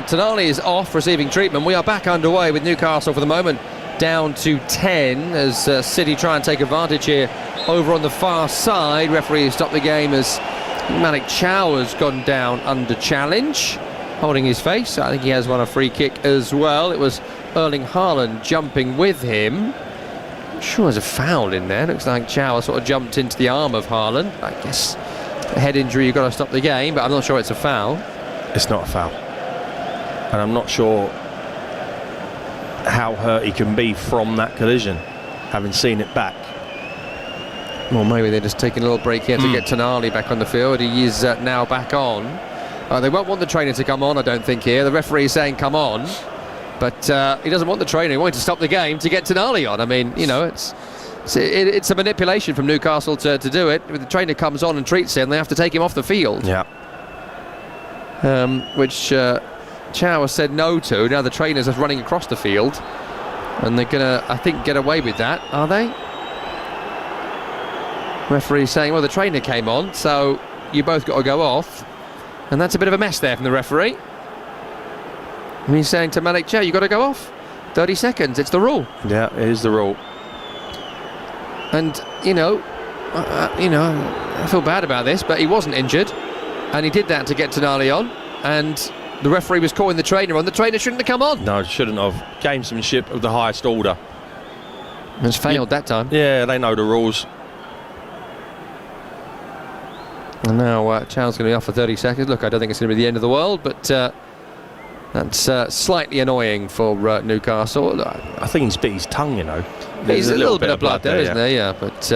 [SPEAKER 1] Tonali is off receiving treatment. We are back underway with Newcastle for the moment down to 10 as City try and take advantage here over on the far side. Referee has stopped the game as Malik Chow has gone down under challenge, holding his face. I think he has won a free kick as well. It was Erling Haaland jumping with him. I'm sure there's a foul in there. Looks like Chow sort of jumped into the arm of Haaland. I guess a head injury, you've got to stop the game, but I'm not sure it's a foul.
[SPEAKER 2] It's not a foul. And I'm not sure how hurt he can be from that collision, having seen it back.
[SPEAKER 1] Well, maybe they're just taking a little break here to get Tonali back on the field. He is now back on. They won't want the trainer to come on, I don't think, here. The referee is saying come on, but he doesn't want the trainer. He wanted to stop the game to get Tonali on. I mean, you know, it's a manipulation from Newcastle to do it. If the trainer comes on and treats him, they have to take him off the field.
[SPEAKER 2] Yeah.
[SPEAKER 1] Which Chow has said no to. Now the trainer's just running across the field, and they're going to, I think, get away with that, are they? Referee saying, well, the trainer came on, so you both got to go off. And that's a bit of a mess there from the referee. And he's saying to Malik Chow, you got to go off. 30 seconds, it's the rule.
[SPEAKER 2] Yeah, it is the rule.
[SPEAKER 1] And, you know, I feel bad about this, but he wasn't injured. And he did that to get Tonali on. And the referee was calling the trainer on. The trainer shouldn't have come on.
[SPEAKER 2] No, shouldn't have. Gamesmanship of the highest order.
[SPEAKER 1] It's failed that time.
[SPEAKER 2] Yeah, they know the rules.
[SPEAKER 1] And now Chow's going to be off for 30 seconds. Look, I don't think it's going to be the end of the world, but that's slightly annoying for Newcastle.
[SPEAKER 2] I think he's bit his tongue, you know.
[SPEAKER 1] There's a little bit of blood there, isn't there? Yeah, but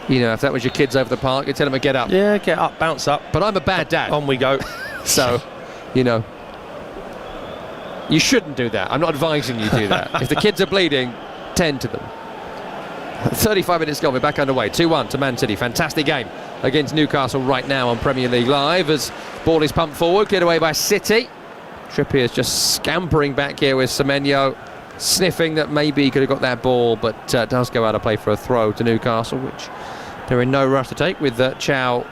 [SPEAKER 1] you know, if that was your kids over the park, you'd tell them to get up.
[SPEAKER 2] Yeah, get up, bounce up.
[SPEAKER 1] But I'm a bad dad.
[SPEAKER 2] On we go.
[SPEAKER 1] So, you know, you shouldn't do that. I'm not advising you do that. If the kids are bleeding, tend to them. 35 minutes gone, we're back underway. 2-1 to Man City. Fantastic game against Newcastle right now on Premier League Live as ball is pumped forward, cleared away by City. Trippier's just scampering back here with Semenyo, sniffing that maybe he could have got that ball, but does go out of play for a throw to Newcastle, which they're in no rush to take, with Chow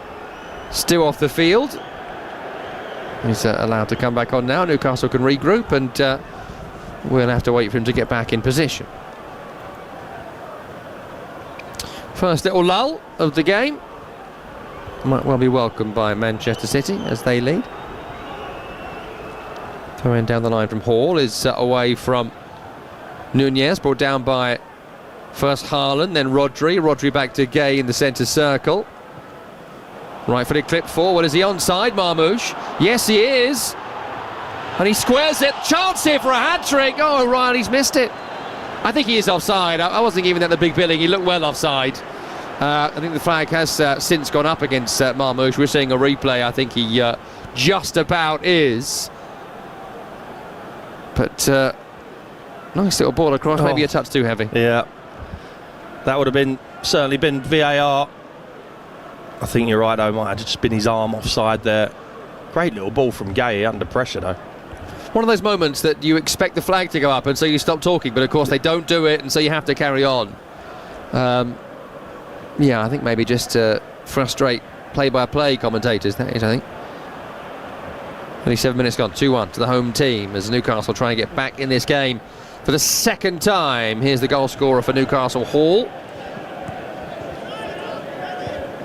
[SPEAKER 1] still off the field. He's allowed to come back on now. Newcastle can regroup, and we'll have to wait for him to get back in position. First little lull of the game might well be welcomed by Manchester City as they lead. Throwing down the line from Hall is away from Nunez, brought down by first Haaland, then Rodri back to Gay in the centre circle. Right footed clip forward. Is he onside, Marmouche? Yes, he is. And he squares it. Chance here for a hat-trick. Oh, O'Reilly's missed it. I think he is offside. I wasn't giving that the big billing. He looked well offside. I think the flag has since gone up against Marmouche. We're seeing a replay. I think he just about is. But nice little ball across. Maybe a touch too heavy.
[SPEAKER 2] Yeah. That would have certainly been VAR. I think you're right, though. Might have just been his arm offside there. Great little ball from Gay under pressure, though.
[SPEAKER 1] One of those moments that you expect the flag to go up and so you stop talking, but of course they don't do it, and so you have to carry on. Yeah, I think maybe just to frustrate play-by-play commentators, that is, I think. 27 minutes gone, 2-1 to the home team as Newcastle try and get back in this game for the second time. Here's the goal scorer for Newcastle, Hall.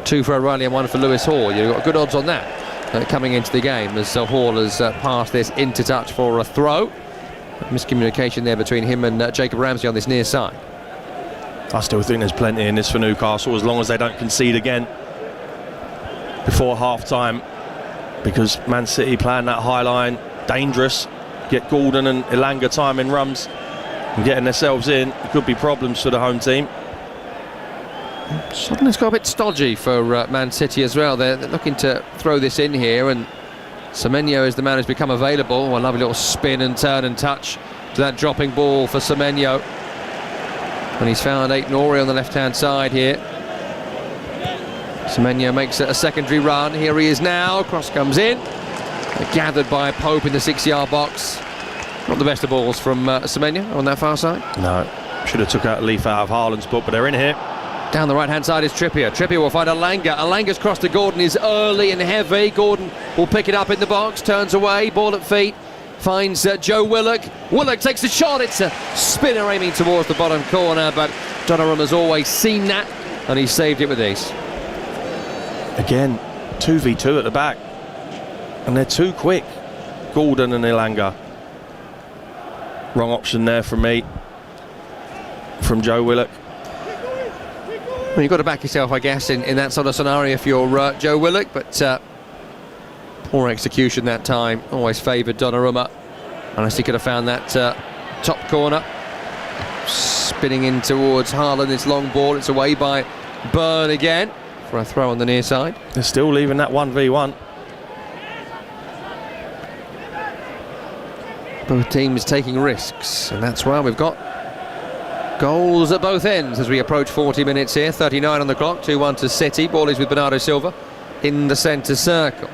[SPEAKER 1] 2 for O'Reilly and 1 for Lewis Hall. You've got good odds on that coming into the game as Hall has passed this into touch for a throw. Miscommunication there between him and Jacob Ramsey on this near side.
[SPEAKER 2] I still think there's plenty in this for Newcastle as long as they don't concede again before half-time, because Man City playing that high line, dangerous. Get Gordon and Elanga timing runs and getting themselves in. It could be problems for the home team.
[SPEAKER 1] Suddenly it's got a bit stodgy for Man City as well. They're looking to throw this in here, and Semenyo is the man who's become available. A lovely little spin and turn and touch to that dropping ball for Semenyo. And he's found Aït-Nouri on the left-hand side here. Semenyo makes a secondary run. Here he is now. Cross comes in. They're gathered by Pope in the 6-yard box. Not the best of balls from Semenyo on that far side.
[SPEAKER 2] No, should have took out a leaf out of Haaland's book, but they're in here.
[SPEAKER 1] Down the right-hand side is Trippier. Trippier will find Elanga. Elanga's cross to Gordon is early and heavy. Gordon will pick it up in the box, turns away, ball at feet. Finds Joe Willock. Willock takes the shot. It's a spinner aiming towards the bottom corner, but Donnarumma's always seen that, and he saved it with ease.
[SPEAKER 2] Again, 2v2 at the back, and they're too quick, Gordon and Elanga. Wrong option there from me, from Joe Willock.
[SPEAKER 1] Well, you've got to back yourself, I guess, in that sort of scenario if you're Joe Willock, but poor execution that time. Always favoured Donnarumma. Unless he could have found that top corner. Spinning in towards Haaland, this long ball. It's away by Byrne again for a throw on the near side.
[SPEAKER 2] They're still leaving that 1v1.
[SPEAKER 1] Both teams taking risks, and that's why we've got goals at both ends as we approach 40 minutes here. 39 on the clock, 2-1 to City. Ball is with Bernardo Silva in the centre circle.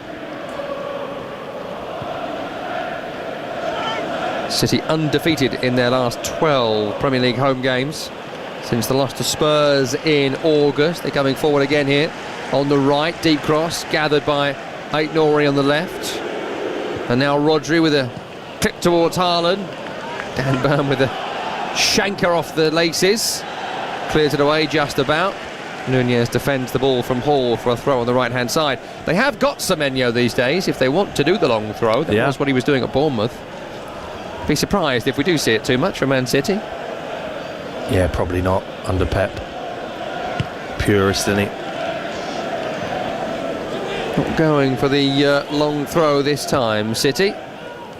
[SPEAKER 1] City undefeated in their last 12 Premier League home games since the loss to Spurs in August. They're coming forward again here on the right. Deep cross gathered by Aït-Nouri on the left. And now Rodri with a clip towards Haaland. Dan Burn with a shanker off the laces. Clears it away just about. Nunez defends the ball from Hall for a throw on the right-hand side. They have got Semenyo these days if they want to do the long throw. That was what he was doing at Bournemouth. Be surprised if we do see it too much from Man City.
[SPEAKER 2] Yeah, probably not under Pep. Purist, isn't he?
[SPEAKER 1] Not going for the long throw this time, City.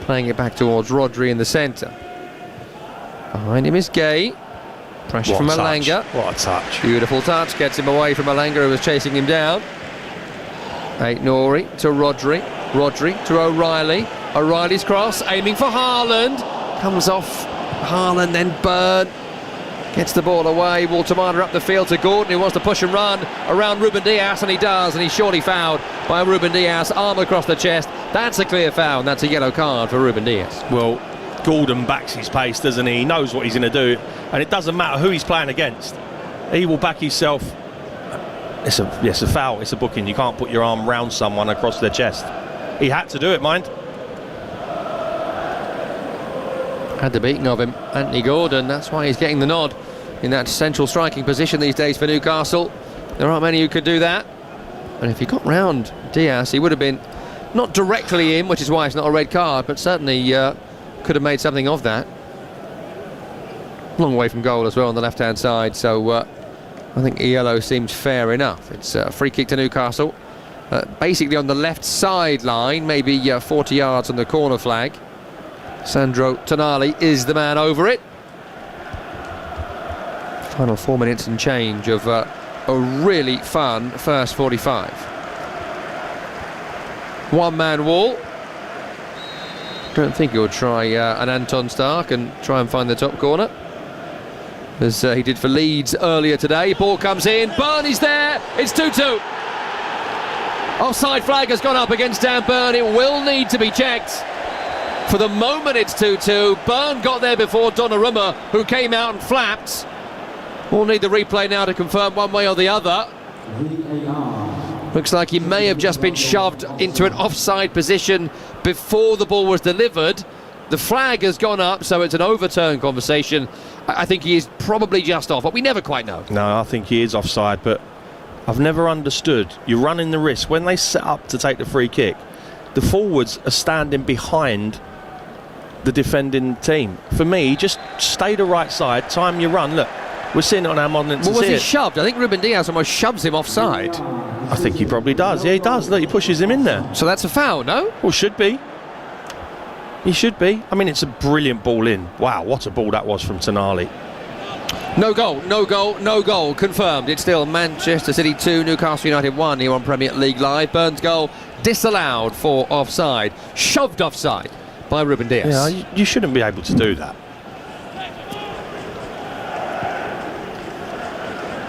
[SPEAKER 1] Playing it back towards Rodri in the centre. Behind him is Gay. Pressure from Malanga.
[SPEAKER 2] What a touch.
[SPEAKER 1] Beautiful touch. Gets him away from Malanga, who was chasing him down. Aït-Nouri to Rodri. Rodri to O'Reilly. O'Reilly's cross, aiming for Haaland. Comes off Haaland, then Byrne. Gets the ball away. Walter up the field to Gordon, who wants to push and run around Ruben Dias, and he does, and he's surely fouled by Ruben Dias. Arm across the chest. That's a clear foul, and that's a yellow card for Ruben Dias.
[SPEAKER 2] Well, Gordon backs his pace, doesn't he? He knows what he's going to do, and it doesn't matter who he's playing against. He will back himself. It's a foul. It's a booking. You can't put your arm round someone across their chest. He had to do it, mind.
[SPEAKER 1] Had the beating of him, Anthony Gordon. That's why he's getting the nod in that central striking position these days for Newcastle. There aren't many who could do that. And if he got round Dias, he would have been not directly in, which is why it's not a red card, but certainly could have made something of that. Long way from goal as well on the left-hand side, so I think yellow seems fair enough. It's a free kick to Newcastle, basically on the left sideline, maybe 40 yards on the corner flag. Sandro Tonali is the man over it. Final 4 minutes and change of a really fun first 45. One-man wall. Don't think he'll try an Anton Stark and try and find the top corner, as he did for Leeds earlier today. Ball comes in, Byrne is there, it's 2-2. Offside flag has gone up against Dan Byrne. It will need to be checked. For the moment it's 2-2. Byrne got there before Donnarumma, who came out and flapped. We'll need the replay now to confirm one way or the other. Looks like he may have just been shoved into an offside position before the ball was delivered. The flag has gone up, so it's an overturn conversation. I think he is probably just off, but we never quite know.
[SPEAKER 2] No, I think he is offside, but I've never understood. You're running the risk. When they set up to take the free kick, the forwards are standing behind the defending team. For me, just stay the right side, time your run. Look, we're seeing it on our monitors.
[SPEAKER 1] Well, was he shoved? I think Ruben Dias almost shoves him offside.
[SPEAKER 2] I think he probably does. Yeah, he does. Look, he pushes him in there.
[SPEAKER 1] So that's a foul, no?
[SPEAKER 2] Well, should be. He should be. I mean, it's a brilliant ball in. Wow, what a ball that was from Tonali.
[SPEAKER 1] No goal, no goal, no goal. Confirmed. It's still Manchester City 2, Newcastle United 1 here on Premier League Live. Byrne's goal disallowed for offside. Shoved offside by Ruben Dias.
[SPEAKER 2] Yeah, you shouldn't be able to do that.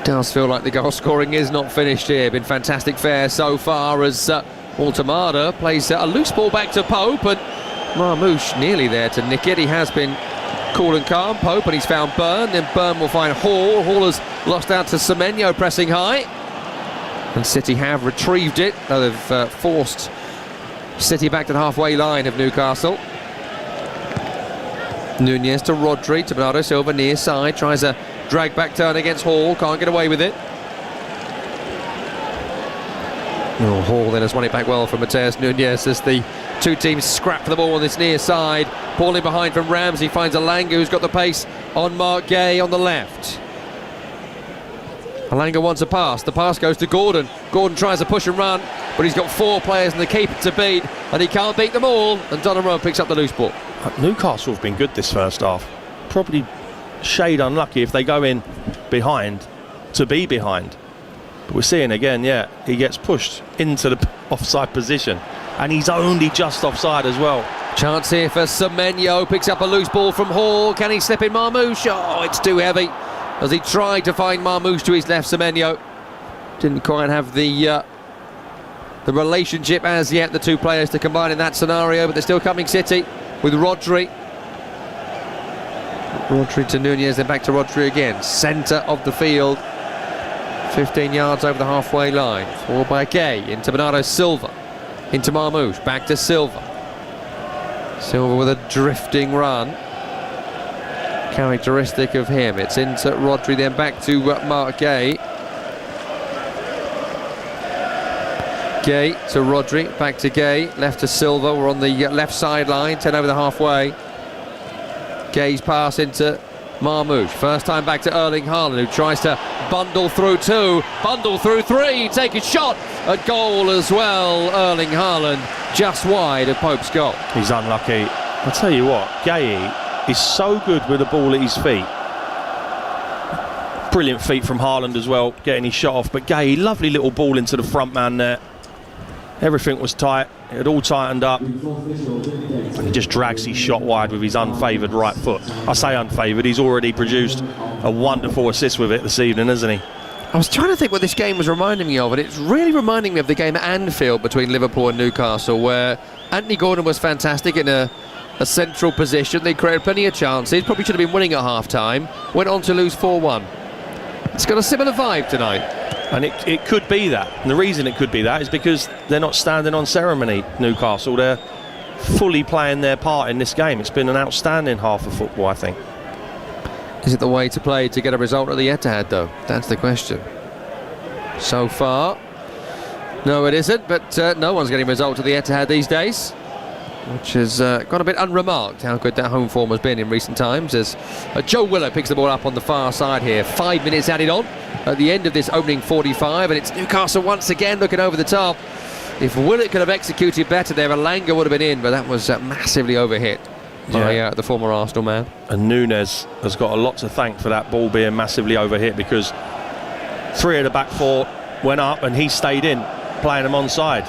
[SPEAKER 1] Does feel like the goal scoring is not finished here. Been fantastic fare so far as Altamada plays a loose ball back to Pope, and Marmouche nearly there to nick it. He has been cool and calm, Pope, and he's found Byrne. Then Byrne will find Hall. Hall has lost out to Semenyo pressing high, and City have retrieved it. They've forced City back to the halfway line of Newcastle. Nunez to Rodri, to Bernardo Silva near side, tries a drag back turn against Hall, can't get away with it. Oh, Hall then has won it back well from Mateus Nunes as the two teams scrap for the ball on this near side. Ball in behind from Ramsey, finds Alanga who's got the pace on Mark Gay on the left. Alanga wants a pass, the pass goes to Gordon. Gordon tries to push and run, but he's got 4 players and the keeper to beat, and he can't beat them all, and Donnarumma picks up the loose ball.
[SPEAKER 2] Newcastle have been good this first half. Probably shade unlucky if they go in behind to be behind. But we're seeing again, yeah, he gets pushed into the offside position, and he's only just offside as well.
[SPEAKER 1] Chance here for Semenyo, picks up a loose ball from Hall. Can he slip in Marmoush? Oh, it's too heavy. As he tried to find Marmoush to his left, Semenyo didn't quite have the relationship as yet, the two players to combine in that scenario, but they're still coming City with Rodri. Rodri to Nunez, then back to Rodri again. Centre of the field, 15 yards over the halfway line. Forward by Gay, into Bernardo Silva, into Marmoush, back to Silva. Silva with a drifting run, characteristic of him. It's into Rodri, then back to Mark Gay. Gay to Rodri, back to Gay, left to Silva. We're on the left sideline, 10 over the halfway. Gay's pass into Marmoush. First time back to Erling Haaland, who tries to bundle through 2, bundle through 3, take a shot at goal as well. Erling Haaland just wide of Pope's goal.
[SPEAKER 2] He's unlucky. I'll tell you what, Gay is so good with the ball at his feet. Brilliant feet from Haaland as well, getting his shot off. But Gay, lovely little ball into the front man there. Everything was tight, it had all tightened up, and he just drags his shot wide with his unfavoured right foot. I say unfavoured, he's already produced a wonderful assist with it this evening, hasn't he?
[SPEAKER 1] I was trying to think what this game was reminding me of, and it's really reminding me of the game at Anfield between Liverpool and Newcastle, where Anthony Gordon was fantastic in a central position. They created plenty of chances, probably should have been winning at half-time, went on to lose 4-1. It's got a similar vibe tonight.
[SPEAKER 2] And it could be that. And the reason it could be that is because they're not standing on ceremony, Newcastle. They're fully playing their part in this game. It's been an outstanding half of football, I think.
[SPEAKER 1] Is it the way to play to get a result at the Etihad, though? That's the question. So far, no, it isn't. But no one's getting results at the Etihad these days, which has gone a bit unremarked how good that home form has been in recent times, as Joe Willock picks the ball up on the far side here. 5 minutes added on at the end of this opening 45, and it's Newcastle once again looking over the top. If Willock could have executed better there, Alanga would have been in, but that was massively overhit by the former Arsenal man. And
[SPEAKER 2] Nunes has got a lot to thank for that ball being massively overhit, because 3 of the back 4 went up and he stayed in, playing them onside.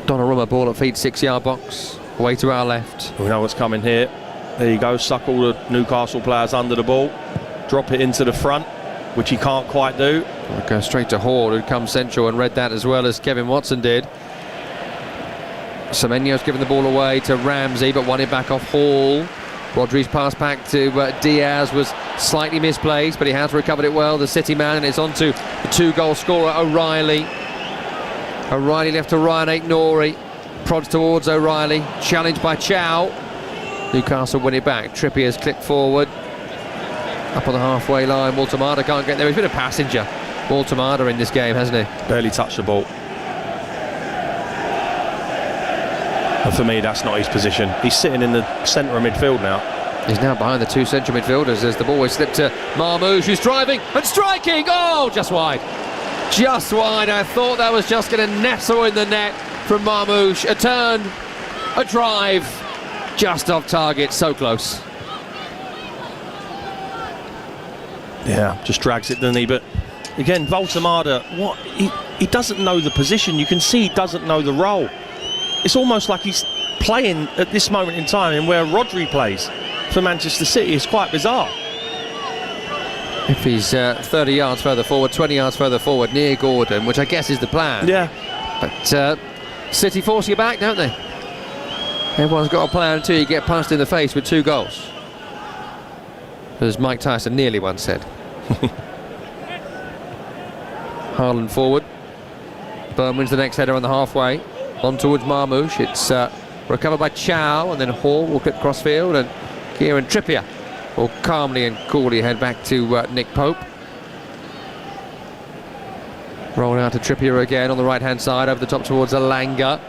[SPEAKER 1] Donnarumma, ball at feet 6-yard box, away to our left.
[SPEAKER 2] We know what's coming here. There you go, suck all the Newcastle players under the ball, drop it into the front, which he can't quite do.
[SPEAKER 1] We'll go straight to Hall, who comes central and read that as well as Kevin Watson did. Semenyo's given the ball away to Ramsey, but won it back off Hall. Rodri's pass back to Diaz was slightly misplaced, but he has recovered it well, the City man, and it's on to the 2-goal scorer, O'Reilly. O'Reilly left to Ryan Aït-Nouri, prods towards O'Reilly, challenged by Chow. Newcastle win it back. Trippier's clipped forward, up on the halfway line. Walter-Mada can't get there. He's been a passenger, Walter-Mada, in this game, hasn't he?
[SPEAKER 2] Barely touched the ball. And for me, that's not his position. He's sitting in the centre of midfield now.
[SPEAKER 1] He's now behind the 2 central midfielders as the ball is slipped to Marmoush, who's driving and striking. Oh, just wide. Just wide. I thought that was just going to nestle in the net from Marmoush. A turn, a drive, just off target, so close.
[SPEAKER 2] Yeah, just drags it, doesn't he? But again, Walter-Mada, he doesn't know the position. You can see he doesn't know the role. It's almost like he's playing at this moment in time in where Rodri plays for Manchester City. It's quite bizarre.
[SPEAKER 1] If he's 30 yards further forward, 20 yards further forward, near Gordon, which I guess is the plan.
[SPEAKER 2] Yeah.
[SPEAKER 1] But City force you back, don't they? Everyone's got a plan until you get punched in the face with 2 goals. As Mike Tyson nearly once said. Haaland forward. Burn wins the next header on the halfway. On towards Marmoush. It's recovered by Chow, and then Hall will clip crossfield, and Kieran Trippier will calmly and coolly head back to Nick Pope. Rolling out to Trippier again on the right-hand side, over the top towards Alanga.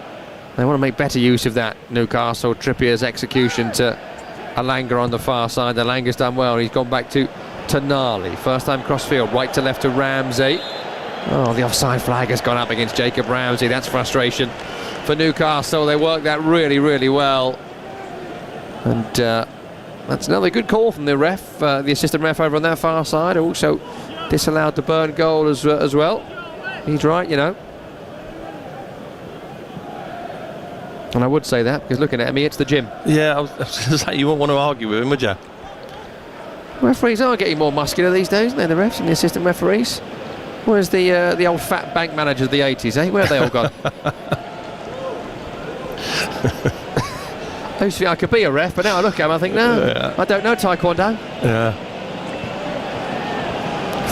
[SPEAKER 1] They want to make better use of that, Newcastle. Trippier's execution to Alanga on the far side. Alanga's done well. He's gone back to Tonali. First time cross-field, right to left to Ramsey. Oh, the offside flag has gone up against Jacob Ramsey. That's frustration for Newcastle. They worked that really, really well. And that's another good call from the ref, the assistant ref over on that far side. Also disallowed the Burn goal as well. He's right, you know. And I would say that because looking at me, it's the gym.
[SPEAKER 2] Yeah, I was going to say, you wouldn't want to argue with him, would you?
[SPEAKER 1] Referees are getting more muscular these days, aren't they, the refs and the assistant referees? Where's the old fat bank managers of the 80s, eh? Where have they all gone? I used to think I could be a ref, but now I look at him, I think, no, yeah. I don't know Taekwondo.
[SPEAKER 2] Yeah.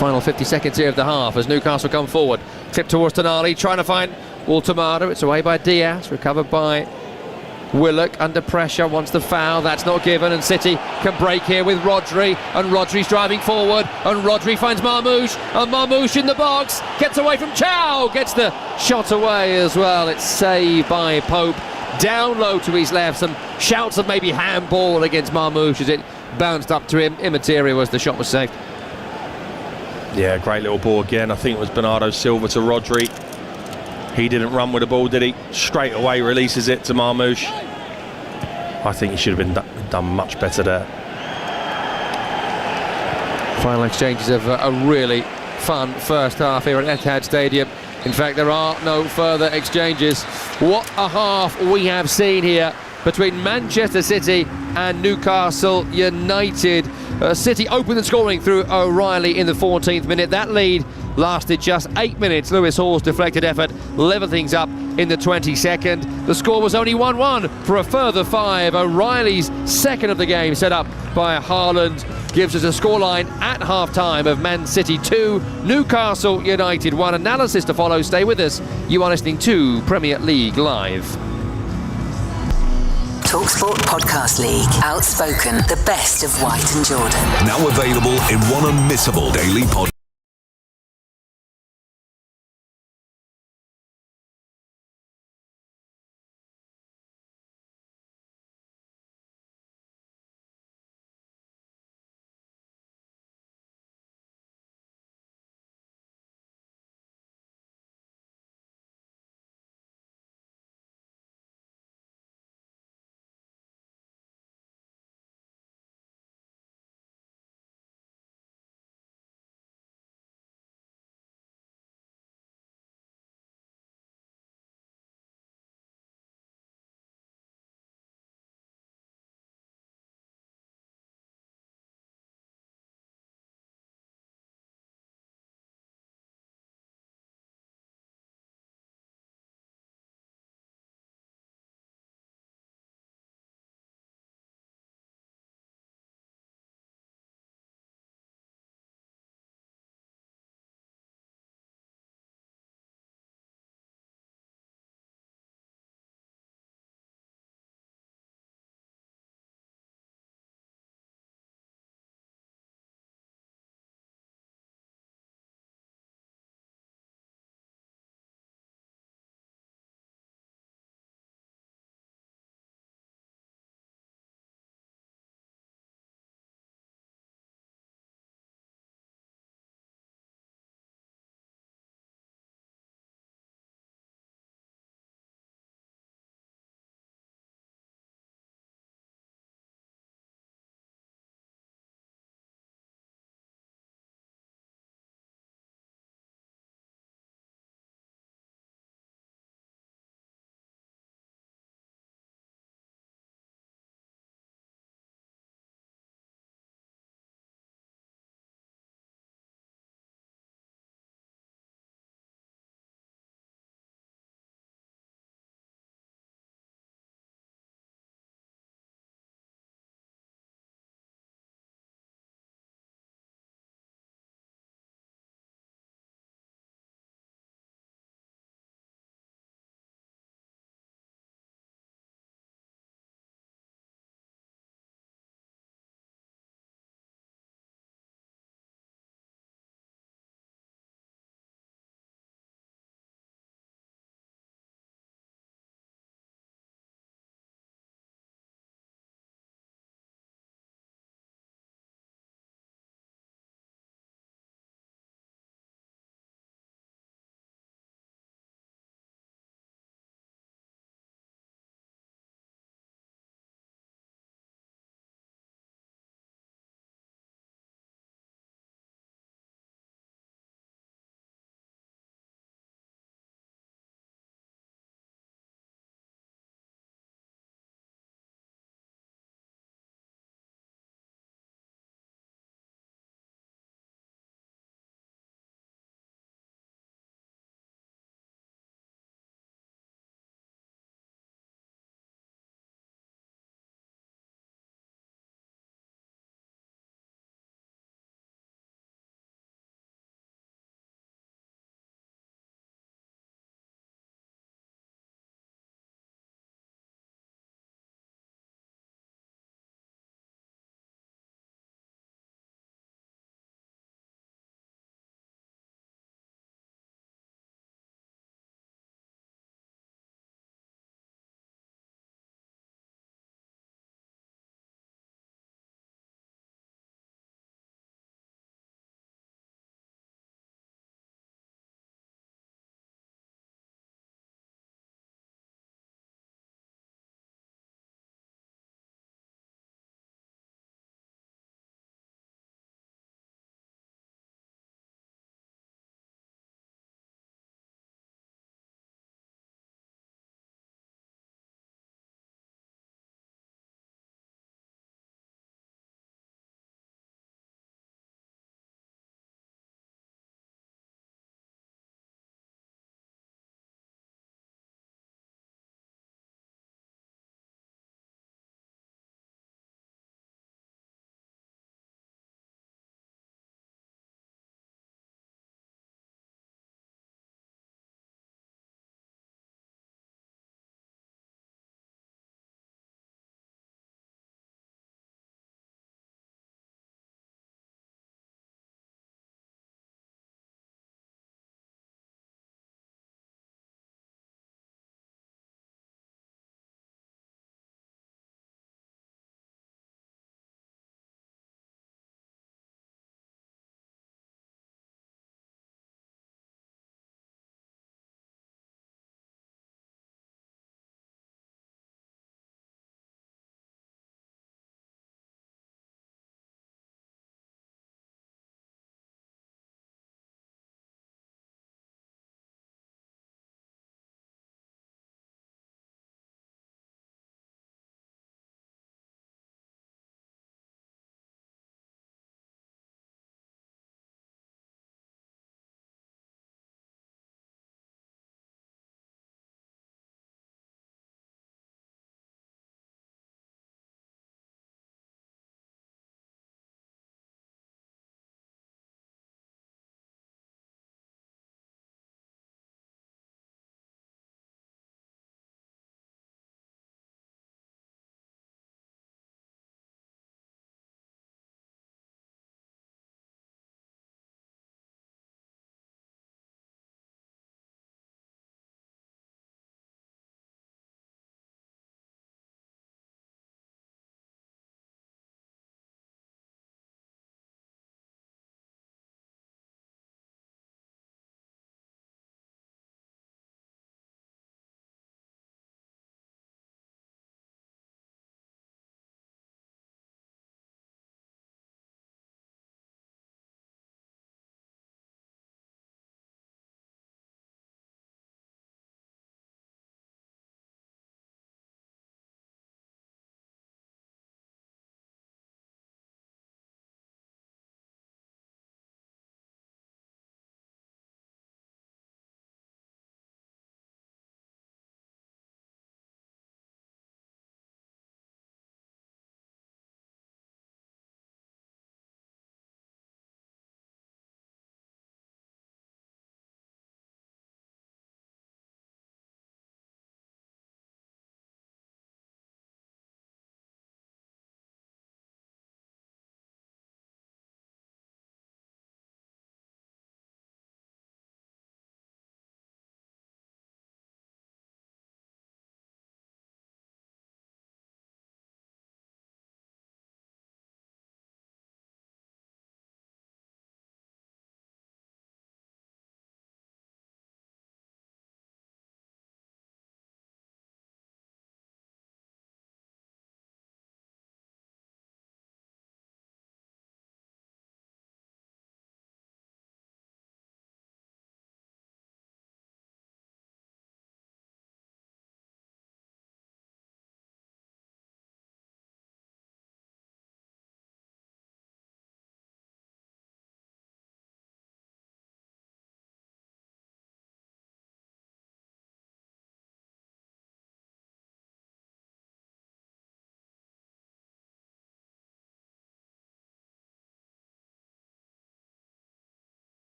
[SPEAKER 1] Final 50 seconds here of the half as Newcastle come forward. Tip towards Tonali, trying to find Waltamada. It's away by Diaz, recovered by Willock, under pressure, wants the foul, that's not given, and City can break here with Rodri, and Rodri's driving forward, and Rodri finds Marmoush, and Marmoush in the box, gets away from Chow, gets the shot away as well. It's saved by Pope, down low to his left, some shouts of maybe handball against Marmoush as it bounced up to him. Immaterial as the shot was saved.
[SPEAKER 2] Yeah, great little ball again. I think it was Bernardo Silva to Rodri. He didn't run with the ball, did he? Straight away releases it to Marmoush. I think he should have been done much better there.
[SPEAKER 1] Final exchanges of a really fun first half here at Etihad Stadium. In fact, there are no further exchanges. What a half we have seen here between Manchester City and Newcastle United. City opened the scoring through O'Reilly in the 14th minute. That lead lasted just 8 minutes. Lewis Hall's deflected effort leveled things up in the 22nd. The score was only 1-1 for a further 5. O'Reilly's second of the game, set up by Haaland, gives us a scoreline at half-time of Man City 2, Newcastle United 1. Analysis to follow. Stay with us. You are listening to Premier League Live.
[SPEAKER 3] TalkSport Podcast League. Outspoken, the best of White and Jordan.
[SPEAKER 4] Now available in one unmissable daily podcast.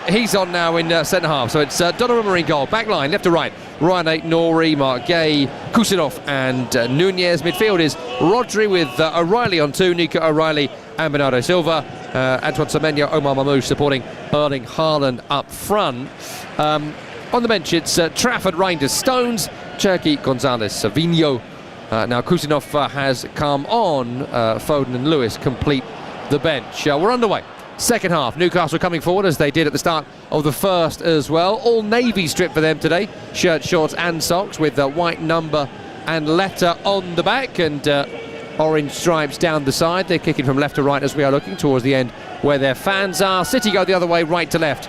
[SPEAKER 1] He's on now in centre half, so it's Donnarumma in goal. Back line, left to right. Ryan Aït-Nouri, Mark Gay, Kusinov and Nunez. Midfield is Rodri with O'Reilly on 2, Nico O'Reilly and Bernardo Silva. Antoine Semenyo, Omar Mamouche supporting Erling Haaland up front. On the bench, it's Trafford, Reinders, Stones, Cherki, Gonzalez, Savinho. Now Kusinov has come on. Foden and Lewis complete the bench. We're underway. Second half, Newcastle coming forward as they did at the start of the first as well. All navy strip for them today. Shirt, shorts and socks with the white number and letter on the back, and orange stripes down the side. They're kicking from left to right as we are looking towards the end where their fans are. City go the other way, right to left,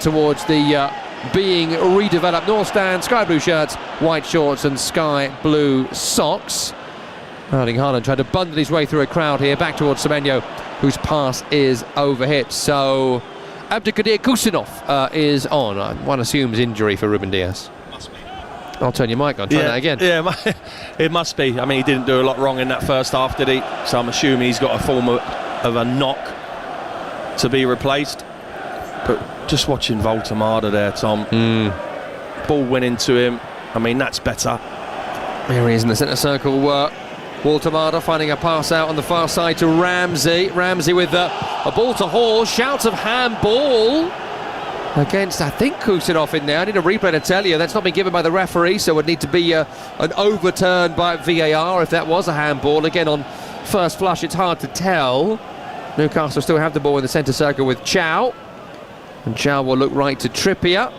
[SPEAKER 1] towards the being redeveloped North Stand. Sky blue shirts, white shorts and sky blue socks. Erling Haaland tried to bundle his way through a crowd here, back towards Semenyo, whose pass is overhit. So Abdelkader Kusinov is on. One assumes injury for Ruben Dias.
[SPEAKER 2] Must be.
[SPEAKER 1] I'll turn your mic on, try that again.
[SPEAKER 2] Yeah, it must be. I mean, he didn't do a lot wrong in that first half, did he? So I'm assuming he's got a form of a knock to be replaced. But just watching Voltemada there, Tom. Ball went into him. I mean, that's better.
[SPEAKER 1] Here he is in the centre circle. Voltemada finding a pass out on the far side to Ramsey. Ramsey with a ball to Hall. Shouts of handball against, I think, Kusinov in there. I need a replay to tell you. That's not been given by the referee, so it would need to be an overturn by VAR if that was a handball. Again, on first flush, it's hard to tell. Newcastle still have the ball in the centre circle with Chow. And Chow will look right to Trippier.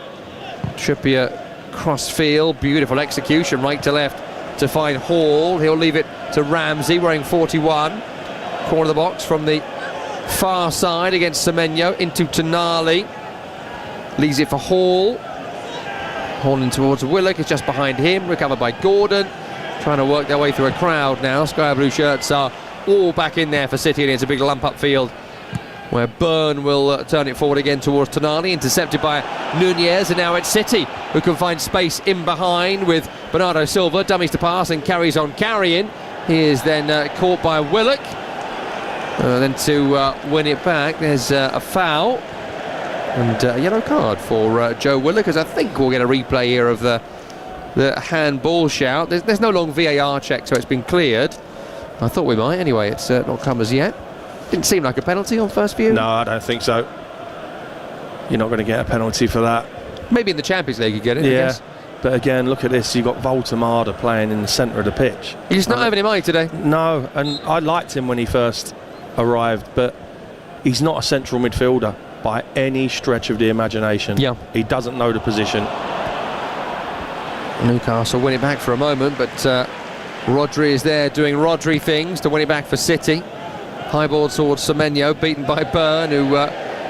[SPEAKER 1] Trippier cross-field, beautiful execution, right to left to find Hall. He'll leave it to Ramsey, wearing 41. Corner of the box from the far side against Semenyo, into Tonali. Leaves it for Hall. Hall in towards Willock, is just behind him, recovered by Gordon. Trying to work their way through a crowd now. Sky blue shirts are all back in there for City, and it's a big lump up field where Byrne will turn it forward again towards Tonali, intercepted by Nunez, and now it's City who can find space in behind with Bernardo Silva, dummies to pass and carries on carrying. He is then caught by Willock. Then to win it back, there's a foul and a yellow card for Joe Willock, as I think we'll get a replay here of the handball shout. There's no long VAR check, so it's been cleared. I thought we might. Anyway, it's not come as yet. Didn't seem like a penalty on first view.
[SPEAKER 2] No, I don't think so. You're not going to get a penalty for that.
[SPEAKER 1] Maybe in the Champions League you get it, I guess.
[SPEAKER 2] But again, look at this. You've got Voltemada playing in the centre of the pitch.
[SPEAKER 1] He's not having it money today.
[SPEAKER 2] No, and I liked him when he first arrived, but he's not a central midfielder by any stretch of the imagination.
[SPEAKER 1] Yeah.
[SPEAKER 2] He doesn't know the position.
[SPEAKER 1] Newcastle win it back for a moment, but Rodri is there doing Rodri things to win it back for City. High ball towards Semenyo, beaten by Byrne, who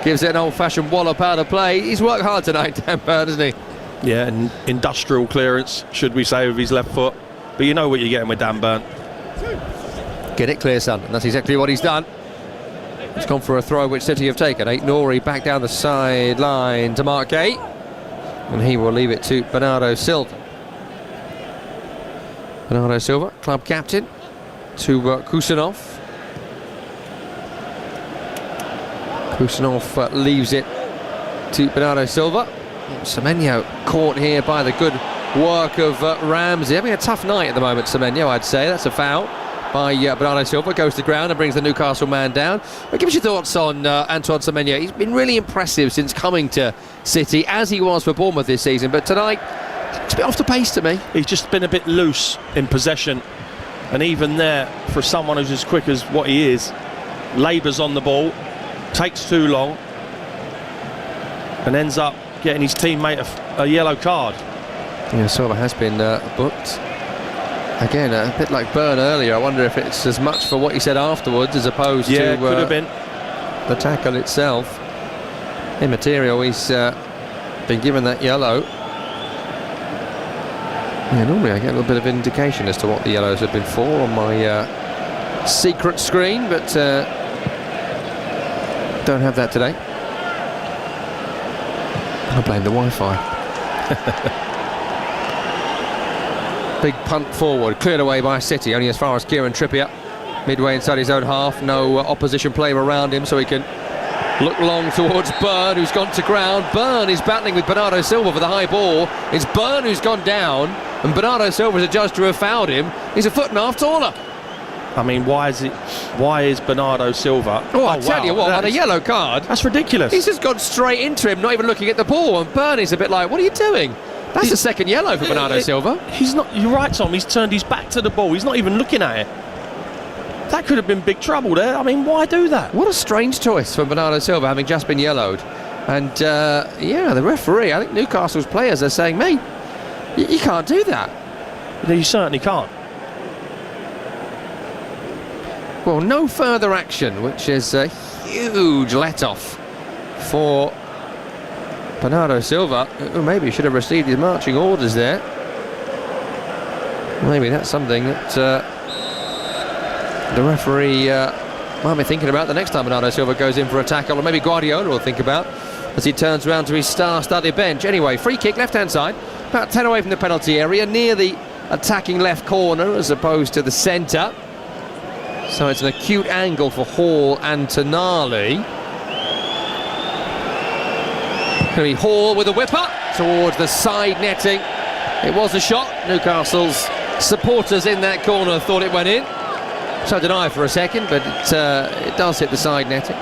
[SPEAKER 1] gives it an old-fashioned wallop out of play. He's worked hard tonight, Dan Byrne, hasn't he?
[SPEAKER 2] Yeah, and industrial clearance, should we say, with his left foot. But you know what you're getting with Dan Byrne.
[SPEAKER 1] Get it clear, son. And that's exactly what he's done. He's gone for a throw which City have taken. Aït-Nouri back down the sideline to Mark Gay. And he will leave it to Bernardo Silva. Bernardo Silva, club captain, to Kusinov. Kusinov leaves it to Bernardo Silva. Semenyo caught here by the good work of Ramsey. Having a tough night at the moment, Semenyo, I'd say. That's a foul by Bernardo Silva. Goes to the ground and brings the Newcastle man down. But give us your thoughts on Antoine Semenyo. He's been really impressive since coming to City, as he was for Bournemouth this season. But tonight, it's a bit off the pace to me.
[SPEAKER 2] He's just been a bit loose in possession. And even there, for someone who's as quick as what he is, labours on the ball, takes too long, and ends up getting his teammate a yellow card.
[SPEAKER 1] Yeah, Silva has been booked. Again, a bit like Byrne earlier. I wonder if it's as much for what he said afterwards as opposed to
[SPEAKER 2] could have been
[SPEAKER 1] the tackle itself. Immaterial. He's been given that yellow. Yeah, normally I get a little bit of indication as to what the yellows have been for on my secret screen, but don't have that today. I blame the Wi-Fi. Big punt forward, cleared away by City, only as far as Kieran Trippier. Midway inside his own half, no opposition player around him, so he can Look long towards Byrne, who's gone to ground. Byrne is battling with Bernardo Silva for the high ball. It's Byrne who's gone down, and Bernardo Silva is adjudged to have fouled him. He's a foot and a half taller.
[SPEAKER 2] I mean, why is Bernardo Silva...
[SPEAKER 1] Oh, I tell you what, on a yellow card...
[SPEAKER 2] That's ridiculous.
[SPEAKER 1] He's just gone straight into him, not even looking at the ball, and Byrne is a bit like, what are you doing? That's the second yellow for Bernardo Silva.
[SPEAKER 2] He's not... You're right, Tom. He's turned his back to the ball. He's not even looking at it. That could have been big trouble there. I mean, why do that?
[SPEAKER 1] What a strange choice from Bernardo Silva, having just been yellowed. And, yeah, the referee, I think Newcastle's players are saying, mate, you can't do that.
[SPEAKER 2] You certainly can't.
[SPEAKER 1] Well, no further action, which is a huge let-off for Bernardo Silva, who maybe should have received his marching orders there. Maybe that's something that the referee might be thinking about the next time Bernardo Silva goes in for a tackle, or maybe Guardiola will think about as he turns around to his star-studded bench. Anyway, free kick, left-hand side, about 10 away from the penalty area, near the attacking left corner as opposed to the centre. So it's an acute angle for Hall and Tonali. Going to be Hall with a whipper towards the side netting. It was a shot. Newcastle's supporters in that corner thought it went in. So did I for a second, but it does hit the side netting.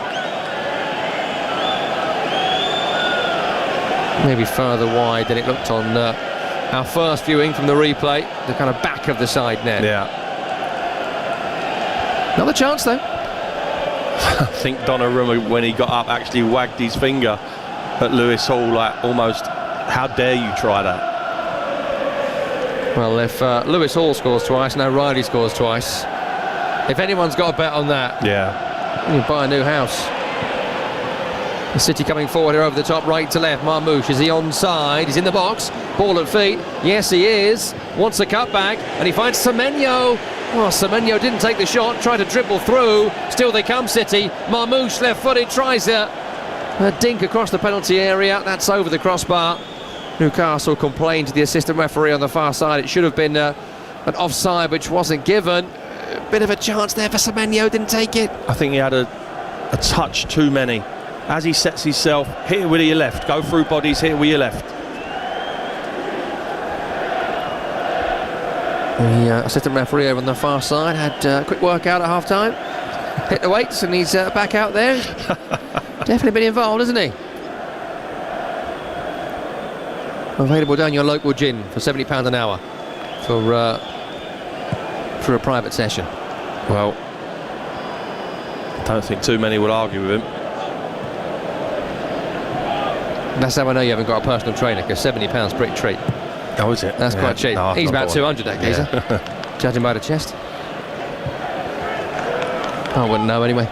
[SPEAKER 1] Maybe further wide than it looked on our first viewing from the replay. The kind of back of the side net.
[SPEAKER 2] Yeah.
[SPEAKER 1] Another chance though.
[SPEAKER 2] I think Donnarumma, when he got up, actually wagged his finger at Lewis Hall, like almost, how dare you try that?
[SPEAKER 1] Well, if Lewis Hall scores twice, now Riley scores twice. If anyone's got a bet on that,
[SPEAKER 2] yeah,
[SPEAKER 1] you can buy a new house. The City coming forward here over the top, right to left. Marmoush, is he onside? He's in the box. Ball at feet. Yes, he is. Wants a cutback, and he finds Semenyo. Oh, Semenyo didn't take the shot, tried to dribble through. Still they come, City. Marmoush, left-footed, tries a dink across the penalty area. That's over the crossbar. Newcastle complained to the assistant referee on the far side. It should have been an offside, which wasn't given. A bit of a chance there for Semenyo, didn't take it.
[SPEAKER 2] I think he had a touch too many. As he sets himself, hit it with your left. Go through bodies, hit it with your left.
[SPEAKER 1] The assistant referee over on the far side had a quick workout at half-time. Hit the weights and he's back out there. Definitely been involved, isn't he? Available down your local gin for £70 an hour for a private session.
[SPEAKER 2] Well, I don't think too many will argue with him.
[SPEAKER 1] That's how I know you haven't got a personal trainer, because £70 pretty treat.
[SPEAKER 2] Oh, is it?
[SPEAKER 1] That's quite cheap.
[SPEAKER 2] No,
[SPEAKER 1] he's about 200, that geezer.
[SPEAKER 2] Yeah.
[SPEAKER 1] Judging by the chest. I wouldn't know anyway.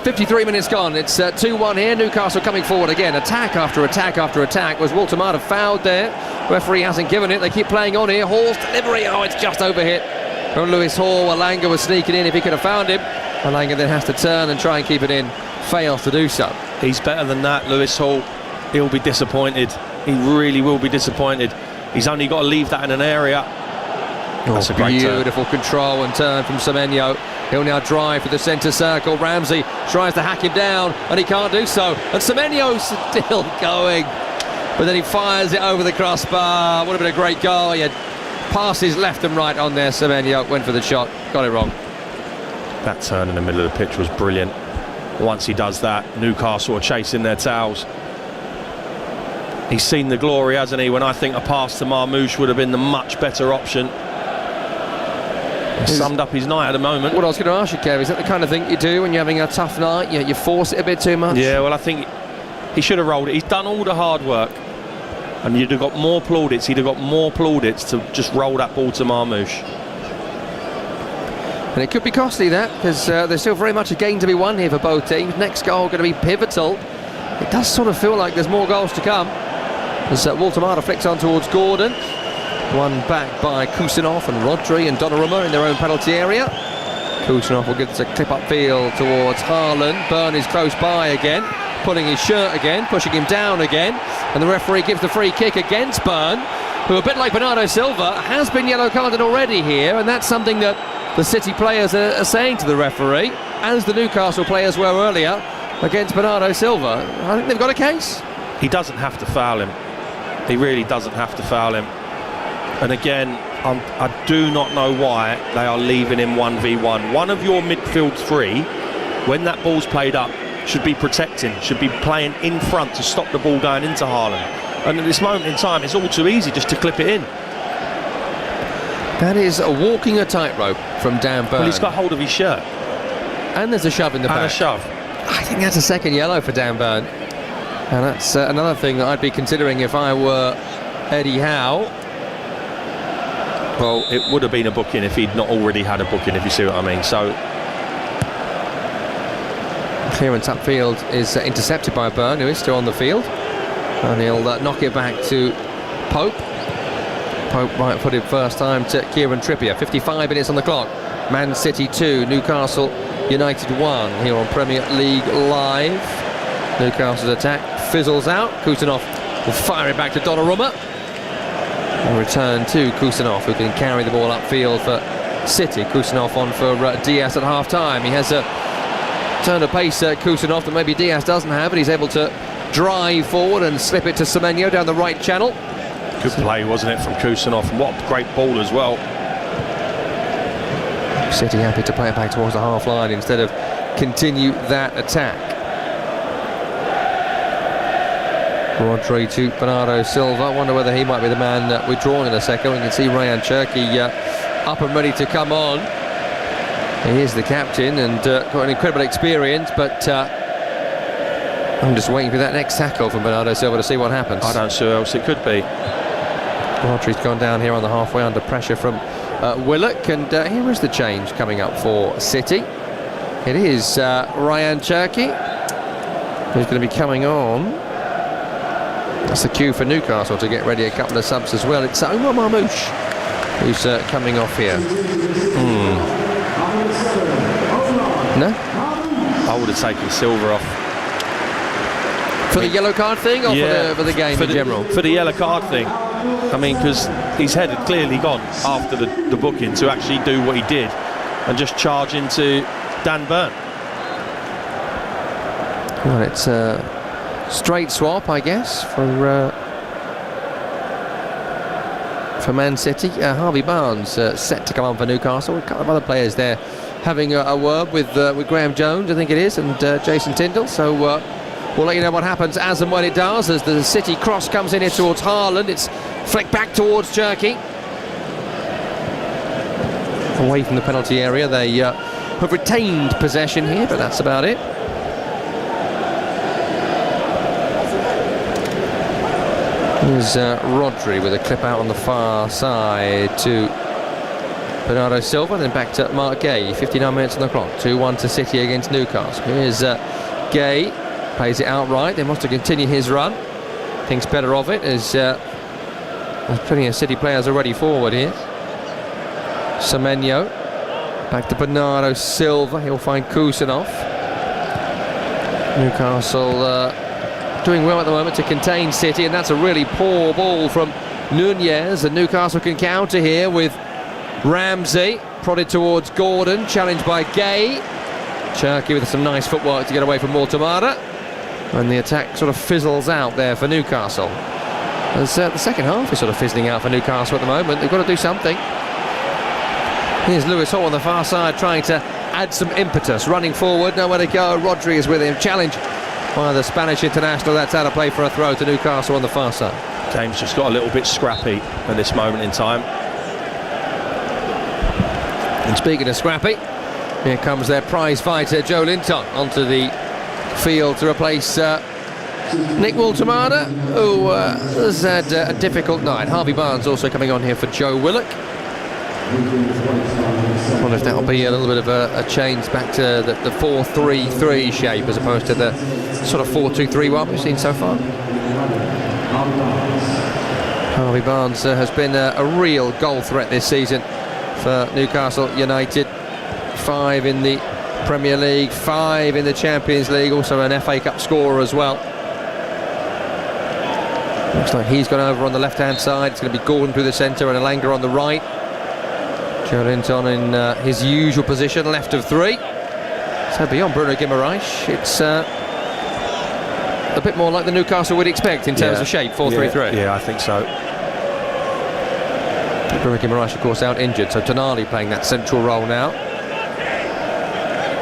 [SPEAKER 1] 53 minutes gone. It's 2-1 here. Newcastle coming forward again. Attack after attack after attack. Was Walter Mata fouled there? Referee hasn't given it. They keep playing on here. Hall's delivery. Oh, it's just overhit from Lewis Hall. Alanga was sneaking in if he could have found him. Alanga then has to turn and try and keep it in. Fails to do so.
[SPEAKER 2] He's better than that, Lewis Hall. He'll be disappointed. He really will be disappointed. He's only got to leave that in an area. That's a great
[SPEAKER 1] beautiful control and turn from Semenyo. He'll now drive for the centre circle. Ramsey tries to hack him down, and he can't do so. And Semenyo's still going. But then he fires it over the crossbar. Would have been a great goal. He had passes left and right on there. Semenyo went for the shot. Got it wrong.
[SPEAKER 2] That turn in the middle of the pitch was brilliant. Once he does that, Newcastle are chasing their tails. He's seen the glory, hasn't he? When I think a pass to Marmoush would have been the much better option. Summed up his night at the moment.
[SPEAKER 1] What I was going to ask you, Kev, is that the kind of thing you do when you're having a tough night? You force it a bit too much?
[SPEAKER 2] Yeah, well, I think he should have rolled it. He's done all the hard work, and you'd have got more plaudits. He'd have got more plaudits to just roll that ball to Marmoush.
[SPEAKER 1] And it could be costly, that, because there's still very much a game to be won here for both teams. Next goal going to be pivotal. It does sort of feel like there's more goals to come. As Walter Mata flicks on towards Gordon. One back by Kusinov and Rodri and Donnarumma in their own penalty area. Kusinov will give us a clip upfield towards Haaland. Byrne is close by again, pulling his shirt again, pushing him down again. And the referee gives the free kick against Byrne, who, a bit like Bernardo Silva, has been yellow carded already here. And that's something that the City players are saying to the referee, as the Newcastle players were earlier. against Bernardo Silva. I think they've got a case.
[SPEAKER 2] He doesn't have to foul him. He really doesn't have to foul him. And again, I do not know why they are leaving him 1v1. One of your midfield three, when that ball's played up, should be protecting, should be playing in front to stop the ball going into Haaland. And at this moment in time, it's all too easy just to clip it in.
[SPEAKER 1] That is walking a tightrope from Dan Burn.
[SPEAKER 2] Well, he's got hold of his shirt.
[SPEAKER 1] And there's a shove in the back.
[SPEAKER 2] And a shove.
[SPEAKER 1] I think that's a second yellow for Dan Burn. And that's another thing that I'd be considering if I were Eddie Howe.
[SPEAKER 2] Well, it would have been a booking if he'd not already had a booking, if you see what I mean. So
[SPEAKER 1] clearance upfield is intercepted by Burn, who is still on the field. And he'll knock it back to Pope. Pope right-footed first time to Kieran Trippier. 55 minutes on the clock. Man City 2, Newcastle United 1 here on Premier League Live. Newcastle's attack fizzles out. Kusanov will fire it back to Donnarumma. And return to Kusanov, who can carry the ball upfield for City. Kusanov on for Diaz at half-time. He has a turn of pace, Kusanov, that maybe Diaz doesn't have, but he's able to drive forward and slip it to Semenyo down the right channel.
[SPEAKER 2] Good play, wasn't it, from Kusanov? And what a great ball as well.
[SPEAKER 1] City happy to play it back towards the half line instead of continue that attack. Rodri to Bernardo Silva. I wonder whether he might be the man withdrawn in a second. We can see Ryan Cherki up and ready to come on. He is the captain and got an incredible experience, but I'm just waiting for that next tackle from Bernardo Silva to see what happens.
[SPEAKER 2] I don't see who else it could be.
[SPEAKER 1] Rodri's gone down here on the halfway under pressure from Willock, and here is the change coming up for City. It is Ryan Cherki who's going to be coming on. That's the cue for Newcastle to get ready a couple of subs as well. It's Omar Marmouche who's coming off here. No?
[SPEAKER 2] I would have taken Silva off.
[SPEAKER 1] For the yellow card thing, or for the game in general?
[SPEAKER 2] For the yellow card thing. I mean, because his head had clearly gone after the booking to actually do what he did and just charge into Dan Burn.
[SPEAKER 1] Well, it's a straight swap, I guess, for Man City. Harvey Barnes set to come on for Newcastle. A couple of other players there having a word with Graham Jones, I think it is, and Jason Tyndall. So we'll let you know what happens as and when it does, as the City cross comes in here towards Haaland. It's flicked back towards Cherki. Away from the penalty area. They have retained possession here, but that's about it. Here's Rodri with a clip out on the far side to Bernardo Silva, then back to Mark Gay. 59 minutes on the clock. 2-1 to City against Newcastle. Here's Gay. Plays it outright. They must have continued his run. Thinks better of it as there's plenty of City players already forward here. Semenyo. Back to Bernardo Silva. He'll find Kusanov. Newcastle doing well at the moment to contain City, and that's a really poor ball from Nunez, and Newcastle can counter here with Ramsey. Prodded towards Gordon. Challenged by Gay. Cherki with some nice footwork to get away from Mortamada. And the attack sort of fizzles out there for Newcastle. As the second half is sort of fizzling out for Newcastle at the moment. They've got to do something. Here's Lewis Hall on the far side trying to add some impetus. Running forward, nowhere to go. Rodri is with him. Challenge by the Spanish international. That's out of play for a throw to Newcastle on the far side.
[SPEAKER 2] Game's just got a little bit scrappy at this moment in time.
[SPEAKER 1] And speaking of scrappy, here comes their prize fighter Joe Linton onto the field to replace Nick Mortamada, who has had a difficult night. Harvey Barnes also coming on here for Joe Willock. I wonder if that'll be a little bit of a change back to the 4-3-3 shape as opposed to the sort of 4-2-3-1 we've seen so far. Harvey Barnes has been a real goal threat this season for Newcastle United. 5 in the Premier League, 5 in the Champions League, also an FA Cup scorer as well. Looks like he's gone over on the left-hand side. It's going to be Gordon through the centre and Elanga on the right. Joe Linton in his usual position, left of 3. So beyond Bruno Guimaraes, it's a bit more like the Newcastle would expect in terms of shape, 4-3-3.
[SPEAKER 2] Yeah, I think so.
[SPEAKER 1] Ricky Moraes, of course, out injured, so Tonali playing that central role now.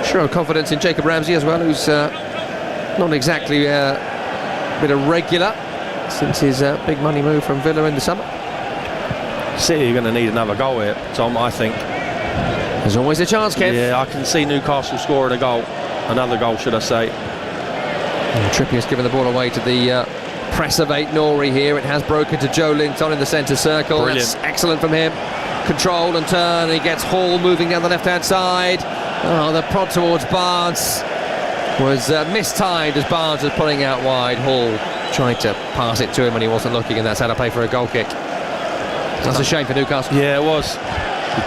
[SPEAKER 1] Show of confidence in Jacob Ramsey as well, who's not exactly been a regular since his big money move from Villa in the summer.
[SPEAKER 2] City are going to need another goal here, Tom, I think.
[SPEAKER 1] There's always a chance, Kev.
[SPEAKER 2] Yeah, I can see Newcastle scoring a goal. Another goal, should I say.
[SPEAKER 1] And Trippier's given the ball away to the press of Aït-Nouri here. It has broken to Joe Linton in the centre circle.
[SPEAKER 2] Brilliant.
[SPEAKER 1] That's excellent from him. Control and turn. He gets Hall moving down the left-hand side. Oh, the prod towards Barnes was mistimed as Barnes was pulling out wide. Hall tried to pass it to him and he wasn't looking, and that's how to pay for a goal kick. That's a shame for Newcastle.
[SPEAKER 2] Yeah, it was.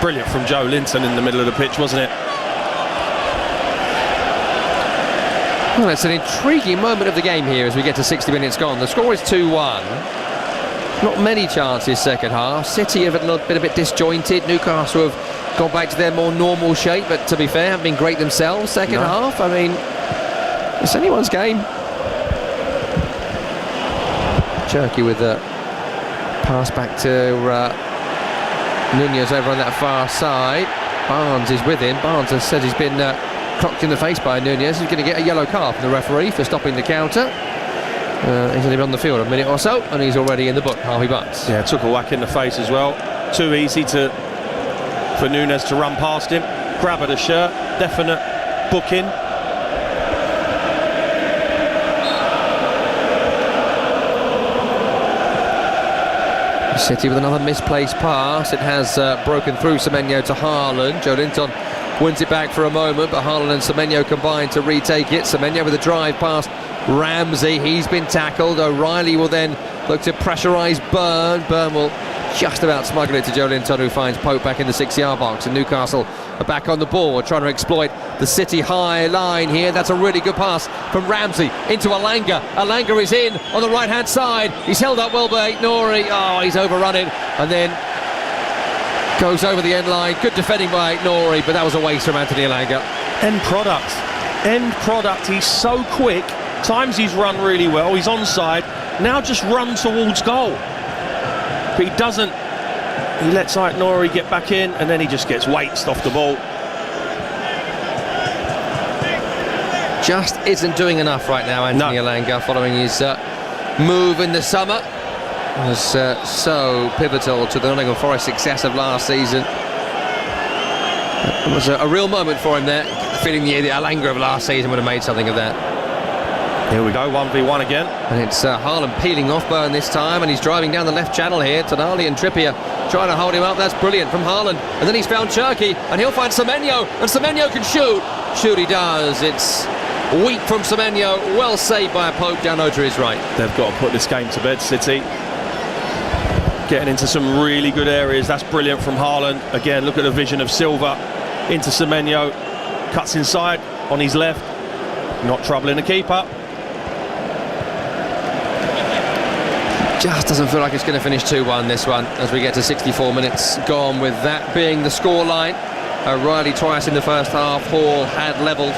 [SPEAKER 2] Brilliant from Joe Linton in the middle of the pitch, wasn't it?
[SPEAKER 1] Well, it's an intriguing moment of the game here as we get to 60 minutes gone. The score is 2-1. Not many chances second half. City have been a bit disjointed. Newcastle have gone back to their more normal shape, but to be fair, haven't been great themselves second half. I mean, it's anyone's game. Cherky with a pass back to Nunez over on that far side. Barnes is with him. Barnes has said he's been clocked in the face by Nunez. He's going to get a yellow card from the referee for stopping the counter. He's only been on the field a minute or so, and he's already in the book, Harvey Barnes.
[SPEAKER 2] Yeah, took a whack in the face as well. Too easy for Nunez to run past him. Grab at a shirt. Definite booking.
[SPEAKER 1] City with another misplaced pass. It has broken through Semenyo to Haaland. Joe Linton wins it back for a moment, but Haaland and Semenyo combine to retake it. Semenyo with a drive past Ramsey. He's been tackled. O'Reilly will then look to pressurise Byrne. Byrne will just about smuggle it to Joe Linton, who finds Pope back in the 6-yard box, and Newcastle are back on the ball, trying to exploit the City high line here. That's a really good pass from Ramsey into Alanga. Alanga is in on the right-hand side. He's held up well by Aït-Nouri. Oh, he's overrun it, and then goes over the end line. Good defending by Aït-Nouri, but that was a waste from Anthony Alanga.
[SPEAKER 2] End product. End product. He's so quick. Times he's run really well. He's onside. Now just run towards goal. But he doesn't. He lets Aït-Nouri get back in, and then he just gets weighted off the ball.
[SPEAKER 1] Just isn't doing enough right now, Anthony Alanga, following his move in the summer. Was so pivotal to the Nottingham Forest success of last season. It was a real moment for him there. Feeling the Alanga of last season would have made something of that.
[SPEAKER 2] Here we go, 1v1 again.
[SPEAKER 1] And it's Haaland peeling off Byrne this time, and he's driving down the left channel here. Tonali and Trippier trying to hold him up. That's brilliant from Haaland. And then he's found Cherky, and he'll find Semenyo, and Semenyo can shoot. Shoot he does. It's weak from Semenyo. Well saved by a Pope down over to his right.
[SPEAKER 2] They've got to put this game to bed, City. Getting into some really good areas. That's brilliant from Haaland. Again, look at the vision of Silva into Semenyo. Cuts inside on his left. Not troubling the keeper.
[SPEAKER 1] Just doesn't feel like it's going to finish 2-1 this one as we get to 64 minutes gone, with that being the scoreline. O'Reilly twice in the first half. Hall had levelled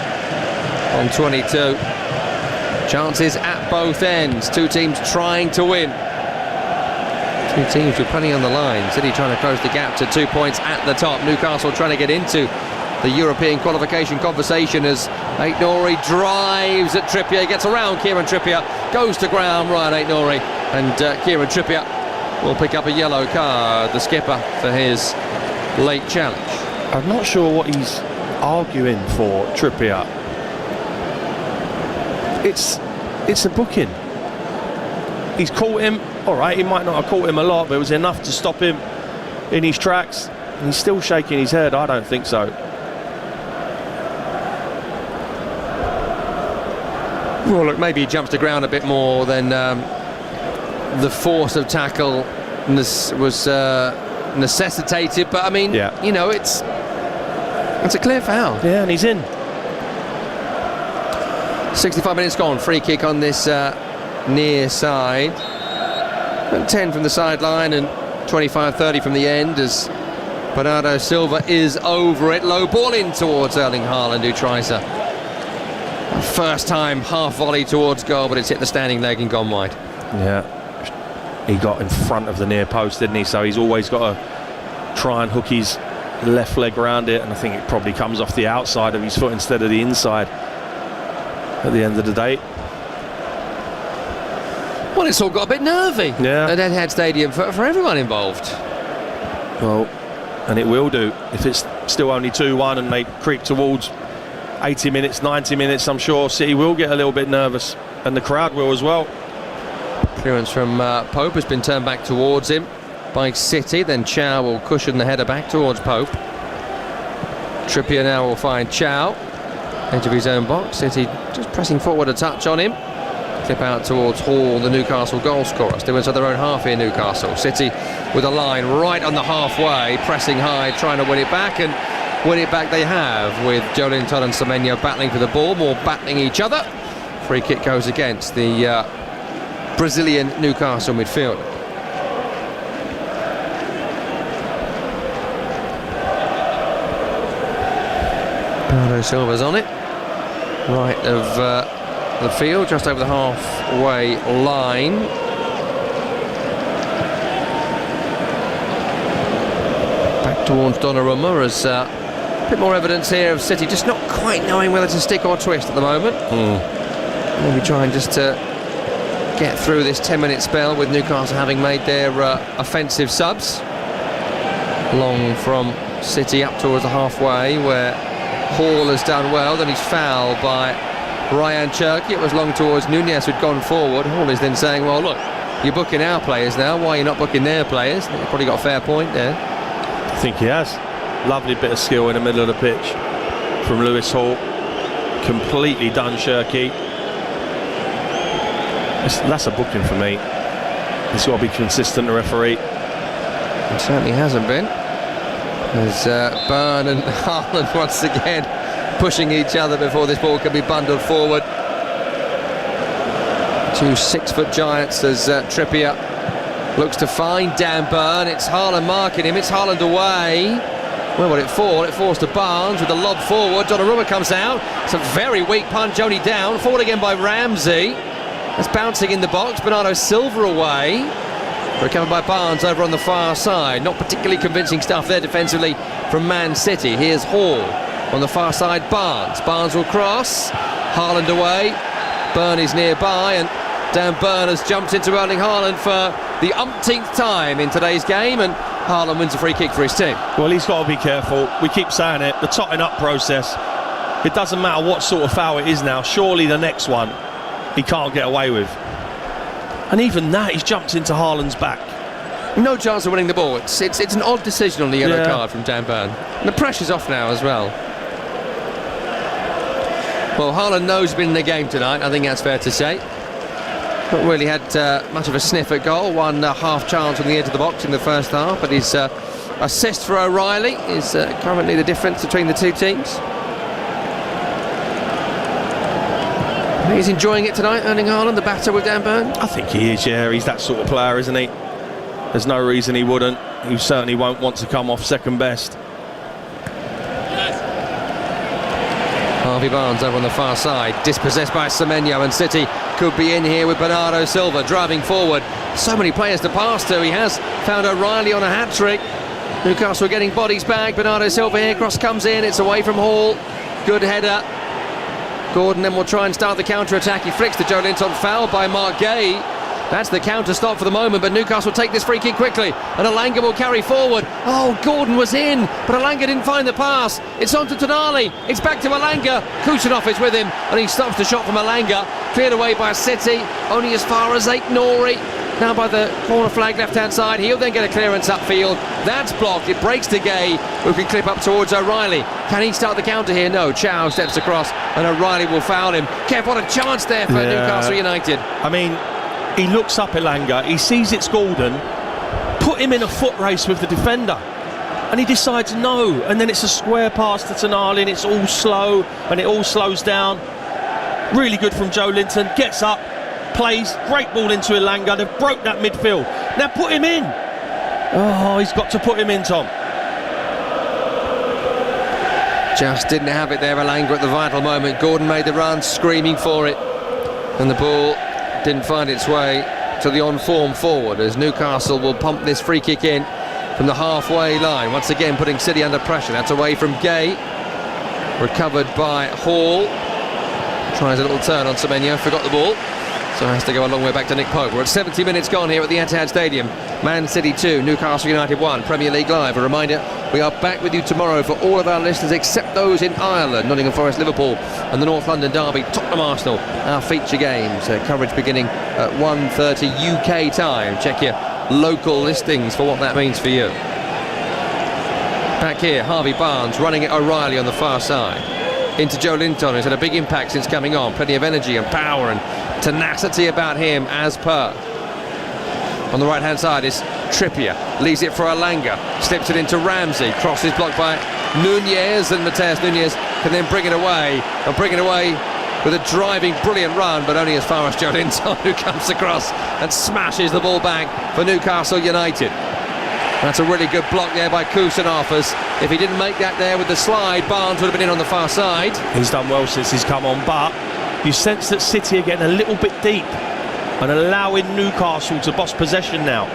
[SPEAKER 1] on 22. Chances at both ends. Two teams trying to win. Two teams with plenty on the line. City trying to close the gap to 2 points at the top. Newcastle trying to get into the European qualification conversation as Aït-Nouri drives at Trippier, gets around Kieran Trippier, goes to ground. Ryan Aït-Nouri and Kieran Trippier will pick up a yellow card, the skipper, for his late challenge.
[SPEAKER 2] I'm not sure what he's arguing for, Trippier. It's a booking. He's caught him. All right, he might not have caught him a lot, but it was enough to stop him in his tracks. And he's still shaking his head. I don't think so.
[SPEAKER 1] Well, look, maybe he jumps to ground a bit more than the force of tackle was necessitated. But I mean, you know, it's a clear foul.
[SPEAKER 2] Yeah, and he's in.
[SPEAKER 1] 65 minutes gone. Free kick on this near side. 10 from the sideline and 25-30 from the end as Bernardo Silva is over it. Low ball in towards Erling Haaland, who tries a First time half volley towards goal, but it's hit the standing leg and gone wide.
[SPEAKER 2] Yeah, he got in front of the near post, didn't he? So he's always got to try and hook his left leg around it, and I think it probably comes off the outside of his foot instead of the inside at the end of the day.
[SPEAKER 1] Well, it's all got a bit nervy at Etihad Stadium for everyone involved.
[SPEAKER 2] Well, and it will do if it's still only 2-1 and they creep towards 80 minutes, 90 minutes. I'm sure City will get a little bit nervous, and the crowd will as well.
[SPEAKER 1] Clearance from Pope has been turned back towards him by City. Then Chow will cushion the header back towards Pope. Trippier now will find Chow, edge of his own box. City just pressing forward a touch on him. Clip out towards Hall, the Newcastle goal scorer. Still inside their own half here, Newcastle. City with a line right on the halfway, pressing high, trying to win it back, and win it back they have, with Joelinton and Semenyo battling for the ball, more battling each other. Free kick goes against the Brazilian Newcastle midfielder. Bernardo Silva's on it, right of the field, just over the halfway line. Back towards Donnarumma, as a bit more evidence here of City just not quite knowing whether to stick or twist at the moment. Maybe trying just to get through this 10-minute spell with Newcastle having made their offensive subs. Long from City up towards the halfway, where Hall has done well, then he's fouled by Ryan Cherki. It was long towards Nunez who'd gone forward. Hall is then saying, well, look, you're booking our players now, why are you not booking their players? You've probably got a fair point there.
[SPEAKER 2] I think he has. Lovely bit of skill in the middle of the pitch from Lewis Hall. Completely done Cherki. That's a booking for me. He's got to be consistent, the referee.
[SPEAKER 1] It certainly hasn't been. As Byrne and Haaland once again pushing each other before this ball can be bundled forward. Two 6-foot giants as Trippier looks to find Dan Byrne. It's Haaland marking him. It's Haaland away. Where would it fall? It falls to Barnes with a lob forward. Donnarumma comes out. It's a very weak punch, only down. Forward again by Ramsey. That's bouncing in the box. Bernardo Silva away. Recovered by Barnes over on the far side. Not particularly convincing stuff there defensively from Man City. Here's Hall on the far side. Barnes will cross. Haaland away. Byrne is nearby, and Dan Byrne has jumped into Erling Haaland for the umpteenth time in today's game, and Haaland wins a free kick for his team. Well, he's got to be careful. We keep saying it, the totting up process. It doesn't matter what sort of foul it is now. Surely the next one he can't get away with. And even that, he's jumped into Haaland's back. No chance of winning the ball. It's an odd decision on the yellow card from Dan Byrne. And the pressure's off now as well. Well, Haaland knows he's been in the game tonight. I think that's fair to say. Not really had much of a sniff at goal. One half chance on the edge of the box in the first half. But his assist for O'Reilly is currently the difference between the two teams. He's enjoying it tonight, Erling Haaland, the batter with Dan Byrne. I think he is, yeah. He's that sort of player, isn't he? There's no reason he wouldn't. He certainly won't want to come off second best. Harvey Barnes over on the far side, dispossessed by Semenyo, and City could be in here with Bernardo Silva driving forward. So many players to pass to. He has found O'Reilly on a hat-trick. Newcastle getting bodies back. Bernardo Silva here, cross comes in, it's away from Hall. Good header. Gordon then will try and start the counter-attack. He flicks to Joelinton, fouled by Mark Gay. That's the counter-stop for the moment, but Newcastle take this free kick quickly, and Elanga will carry forward. Oh, Gordon was in, but Elanga didn't find the pass. It's on to Tonali. It's back to Elanga. Kuchanov is with him, and he stops the shot from Elanga. Cleared away by City, only as far as Nori. Now by the corner flag left-hand side. He'll then get a clearance upfield. That's blocked. It breaks to Gay, who can clip up towards O'Reilly. Can he start the counter here? No. Chow steps across, and O'Reilly will foul him. Kev, what a chance there for Newcastle United. I mean, he looks up Elanga, he sees it's Gordon, put him in a foot race with the defender, and he decides no, and then it's a square pass to Tonali, and it's all slow, and it all slows down. Really good from Joelinton, gets up, plays, great ball into Elanga. They've broke that midfield. Now put him in. Oh, he's got to put him in, Tom. Just didn't have it there, Elanga, at the vital moment. Gordon made the run, screaming for it, and the ball didn't find its way to the on-form forward, as Newcastle will pump this free kick in from the halfway line, once again putting City under pressure. That's away from Gay, recovered by Hall. Tries a little turn on Semenyo, forgot the ball, so has to go a long way back to Nick Pope. We're at 70 minutes gone here at the Etihad Stadium. Man City 2, Newcastle United 1, Premier League Live. A reminder, we are back with you tomorrow for all of our listeners except those in Ireland. Nottingham Forest, Liverpool, and the North London derby, Tottenham Arsenal, our feature games. Coverage beginning at 1:30 UK time. Check your local listings for what that means for you. Back here, Harvey Barnes running at O'Reilly on the far side. Into Joe Linton, who's had a big impact since coming on. Plenty of energy and power and tenacity about him, as per. On the right hand side is Trippier, leaves it for Elanga, slips it into Ramsey, crosses blocked by Nunez, and Mateus Nunez can then bring it away, and bring it away with a driving brilliant run, but only as far as Joe Linton, who comes across and smashes the ball back for Newcastle United. That's a really good block there by Kusanafas. If he didn't make that there with the slide, Barnes would have been in on the far side. He's
[SPEAKER 2] done well since he's come on, but you sense that City are getting a little bit deep and allowing Newcastle to boss possession now.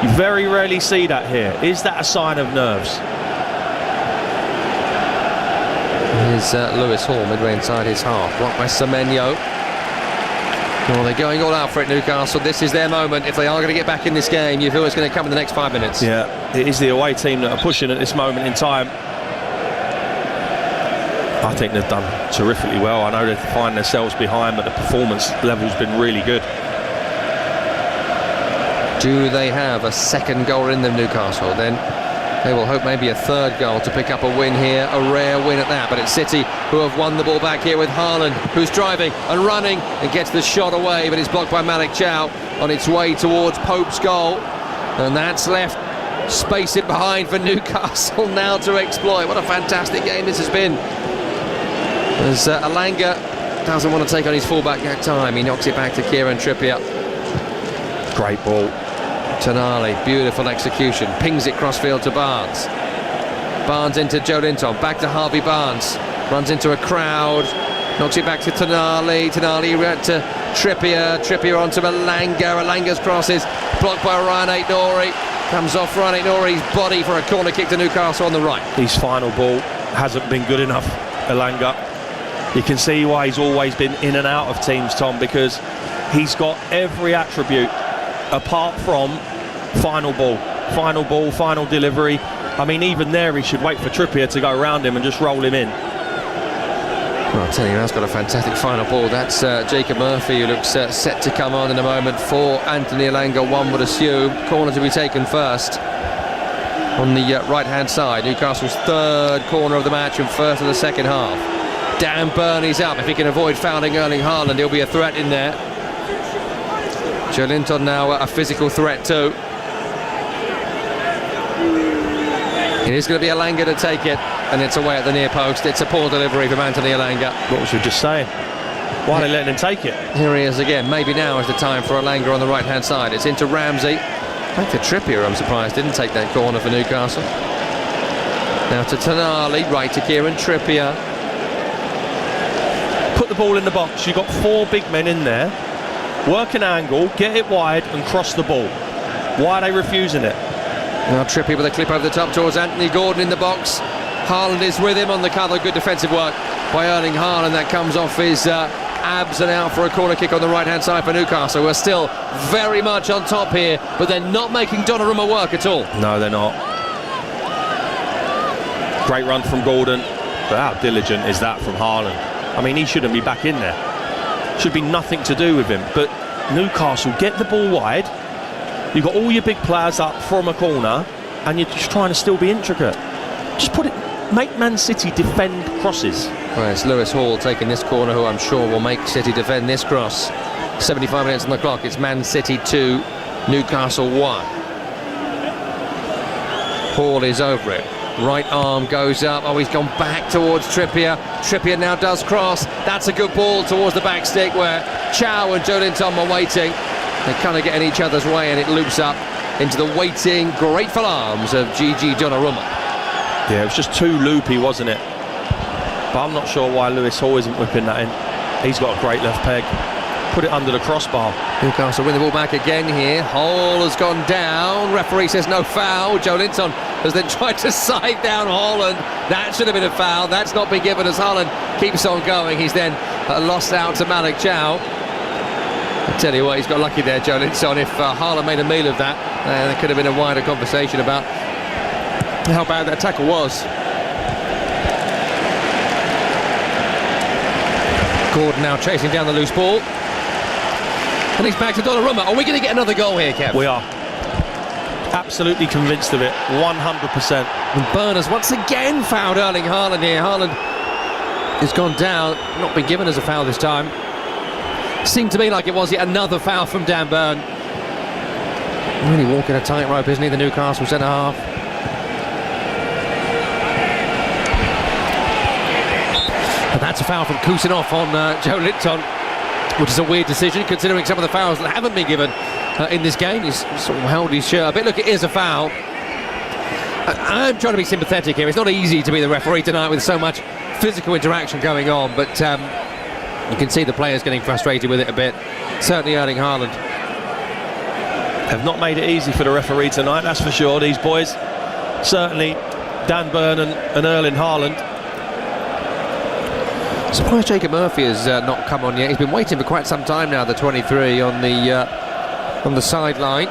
[SPEAKER 2] You very rarely see that here. Is that a sign of nerves?
[SPEAKER 1] Here's Lewis Hall midway inside his half, blocked by Semenyo. Well, they're going all out for it, Newcastle. This is their moment. If they are going to get back in this game, you feel it's going to come in the next 5 minutes.
[SPEAKER 2] Yeah, it is the away team that are pushing at this moment in time. I think they've done terrifically well. I know they find themselves behind, but the performance level's been really good.
[SPEAKER 1] Do they have a second goal in them, Newcastle? Then they will hope maybe a third goal to pick up a win here, a rare win at that. But it's City who have won the ball back here with Haaland, who's driving and running and gets the shot away, but it's blocked by Malik Chow on its way towards Pope's goal. And that's left space it behind for Newcastle now to exploit. What a fantastic game this has been. As Elanga doesn't want to take on his fullback that time, he knocks it back to Kieran Trippier.
[SPEAKER 2] Great ball.
[SPEAKER 1] Tonali, beautiful execution, pings it crossfield to Barnes. Barnes into Joe Linton, back to Harvey Barnes, runs into a crowd, knocks it back to Tonali. Tonali to Trippier onto Elanga. Elanga's cross is blocked by Ryan Aït-Nouri. Comes off Ryan Aït-Nouri's body for a corner kick to Newcastle on the right.
[SPEAKER 2] His final ball hasn't been good enough, Elanga. You can see why he's always been in and out of teams, Tom, because he's got every attribute apart from final ball, final delivery. I mean, even there he should wait for Trippier to go around him and just roll him in.
[SPEAKER 1] Well, I'll tell you, that's got a fantastic final ball. That's Jacob Murphy, who looks set to come on in a moment for Anthony Elanga, one would assume. Corner to be taken first on the right-hand side. Newcastle's third corner of the match and first of the second half. Dan Burney's up. If he can avoid fouling Erling Haaland, he'll be a threat in there. Joe Linton now a physical threat too. It is going to be Elanga to take it, and it's away at the near post. It's a poor delivery from Anthony Elanga.
[SPEAKER 2] What was you just saying? Why are they letting him take it?
[SPEAKER 1] Here he is again. Maybe now is the time for Elanga on the right-hand side. It's into Ramsey. Back to Trippier, I'm surprised. Didn't take that corner for Newcastle. Now to Tonali, right to Kieran Trippier.
[SPEAKER 2] Put the ball in the box. You've got four big men in there. Work an angle, get it wide and cross the ball. Why are they refusing it?
[SPEAKER 1] Now Trippier with a clip over the top towards Anthony Gordon in the box. Haaland is with him on the cover. Good defensive work by Erling Haaland. That comes off his abs and out for a corner kick on the right-hand side for Newcastle. We're still very much on top here, but they're not making Donnarumma work at all.
[SPEAKER 2] No, they're not. Great run from Gordon, but how diligent is that from Haaland? I mean, he shouldn't be back in there. Should be nothing to do with him, but Newcastle get the ball wide. You've got all your big players up from a corner and you're just trying to still be intricate. Just put it, make Man City defend crosses.
[SPEAKER 1] Well, it's Lewis Hall taking this corner, who I'm sure will make City defend this cross. 75 minutes on the clock. It's Man City 2, Newcastle 1. Hall is over it. Right arm goes up. Oh, he's gone back towards Trippier. Trippier now does cross. That's a good ball towards the back stick where Chow and Joe Linton are waiting. They kind of get in each other's way, and it loops up into the waiting, grateful arms of Gigi Donnarumma.
[SPEAKER 2] Yeah, it was just too loopy, wasn't it? But I'm not sure why Lewis Hall isn't whipping that in. He's got a great left peg. Put it under the crossbar.
[SPEAKER 1] Newcastle win the ball back again here. Hall has gone down. Referee says no foul. Joe Linton has then tried to side down Holland. That should have been a foul. That's not been given as Holland keeps on going. He's then lost out to Malik Chow. I tell you what, he's got lucky there, Joe Linton. If Haaland made a meal of that, there could have been a wider conversation about how bad that tackle was. Gordon now chasing down the loose ball. And he's back to Donnarumma. Are we going to get another goal here, Kev?
[SPEAKER 2] We are. Absolutely convinced of it. 100%.
[SPEAKER 1] And Burners once again fouled Erling Haaland here. Haaland has gone down. Not been given as a foul this time. Seemed to me like it was yet another foul from Dan Burn. Really walking a tightrope, isn't he, the Newcastle centre-half? And that's a foul from Kusinov on Joe Linton, which is a weird decision considering some of the fouls that haven't been given in this game. He's sort of held his shirt a bit. Look, it is a foul. I'm trying to be sympathetic here. It's not easy to be the referee tonight with so much physical interaction going on, but you can see the players getting frustrated with it a bit. Certainly Erling Haaland.
[SPEAKER 2] Have not made it easy for the referee tonight, that's for sure, these boys. Certainly Dan Burn and Erling Haaland.
[SPEAKER 1] Surprised Jacob Murphy has not come on yet. He's been waiting for quite some time now, the 23 on the sideline.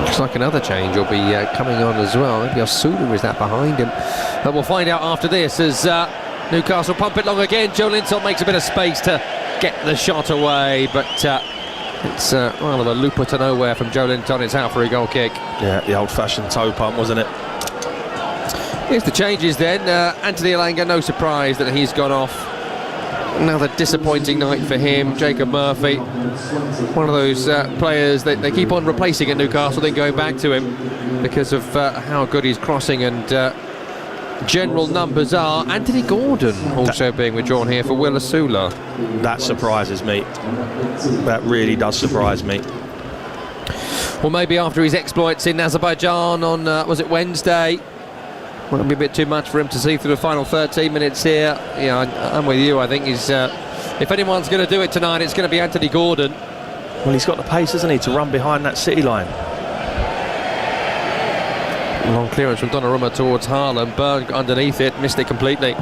[SPEAKER 1] Looks like another change will be coming on as well. Maybe Osula is that behind him. But we'll find out after this as Newcastle pump it long again. Joe Linton makes a bit of space to get the shot away, but it's rather a looper to nowhere from Joe Linton. It's out for a goal kick.
[SPEAKER 2] Yeah, the old-fashioned toe pump, wasn't it?
[SPEAKER 1] Here's the changes then. Anthony Elanga, no surprise that he's gone off. Another disappointing night for him. Jacob Murphy, one of those players that they keep on replacing at Newcastle, then going back to him because of how good he's crossing and general numbers are. Anthony Gordon also being withdrawn here for Will Osula.
[SPEAKER 2] That surprises me. That really does surprise me.
[SPEAKER 1] Well, maybe after his exploits in Azerbaijan on, was it Wednesday? Might be a bit too much for him to see through the final 13 minutes here. Yeah, I'm with you. I think he's, if anyone's going to do it tonight, it's going to be Anthony Gordon.
[SPEAKER 2] Well, he's got the pace, hasn't he, to run behind that City line.
[SPEAKER 1] Long clearance from Donnarumma towards Haaland. Burn underneath it, missed it completely.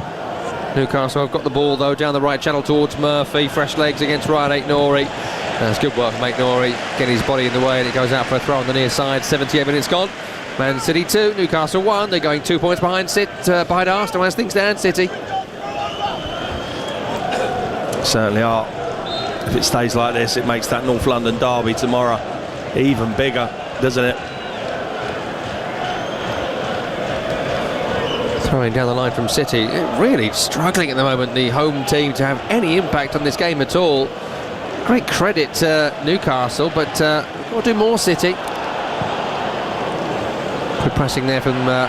[SPEAKER 1] Newcastle have got the ball though down the right channel towards Murphy. Fresh legs against Ryan Aït-Nouri. That's good work from Aït-Nouri, getting his body in the way, and it goes out for a throw on the near side. 78 minutes gone. Man City 2, Newcastle 1. They're going 2 points behind behind Arsenal as things stand. City
[SPEAKER 2] Certainly are. If it stays like this, it makes that North London derby tomorrow even bigger, doesn't it?
[SPEAKER 1] Throwing down the line from City. Really struggling at the moment, the home team, to have any impact on this game at all. Great credit to Newcastle, but we'll do more, City. Good pressing there from the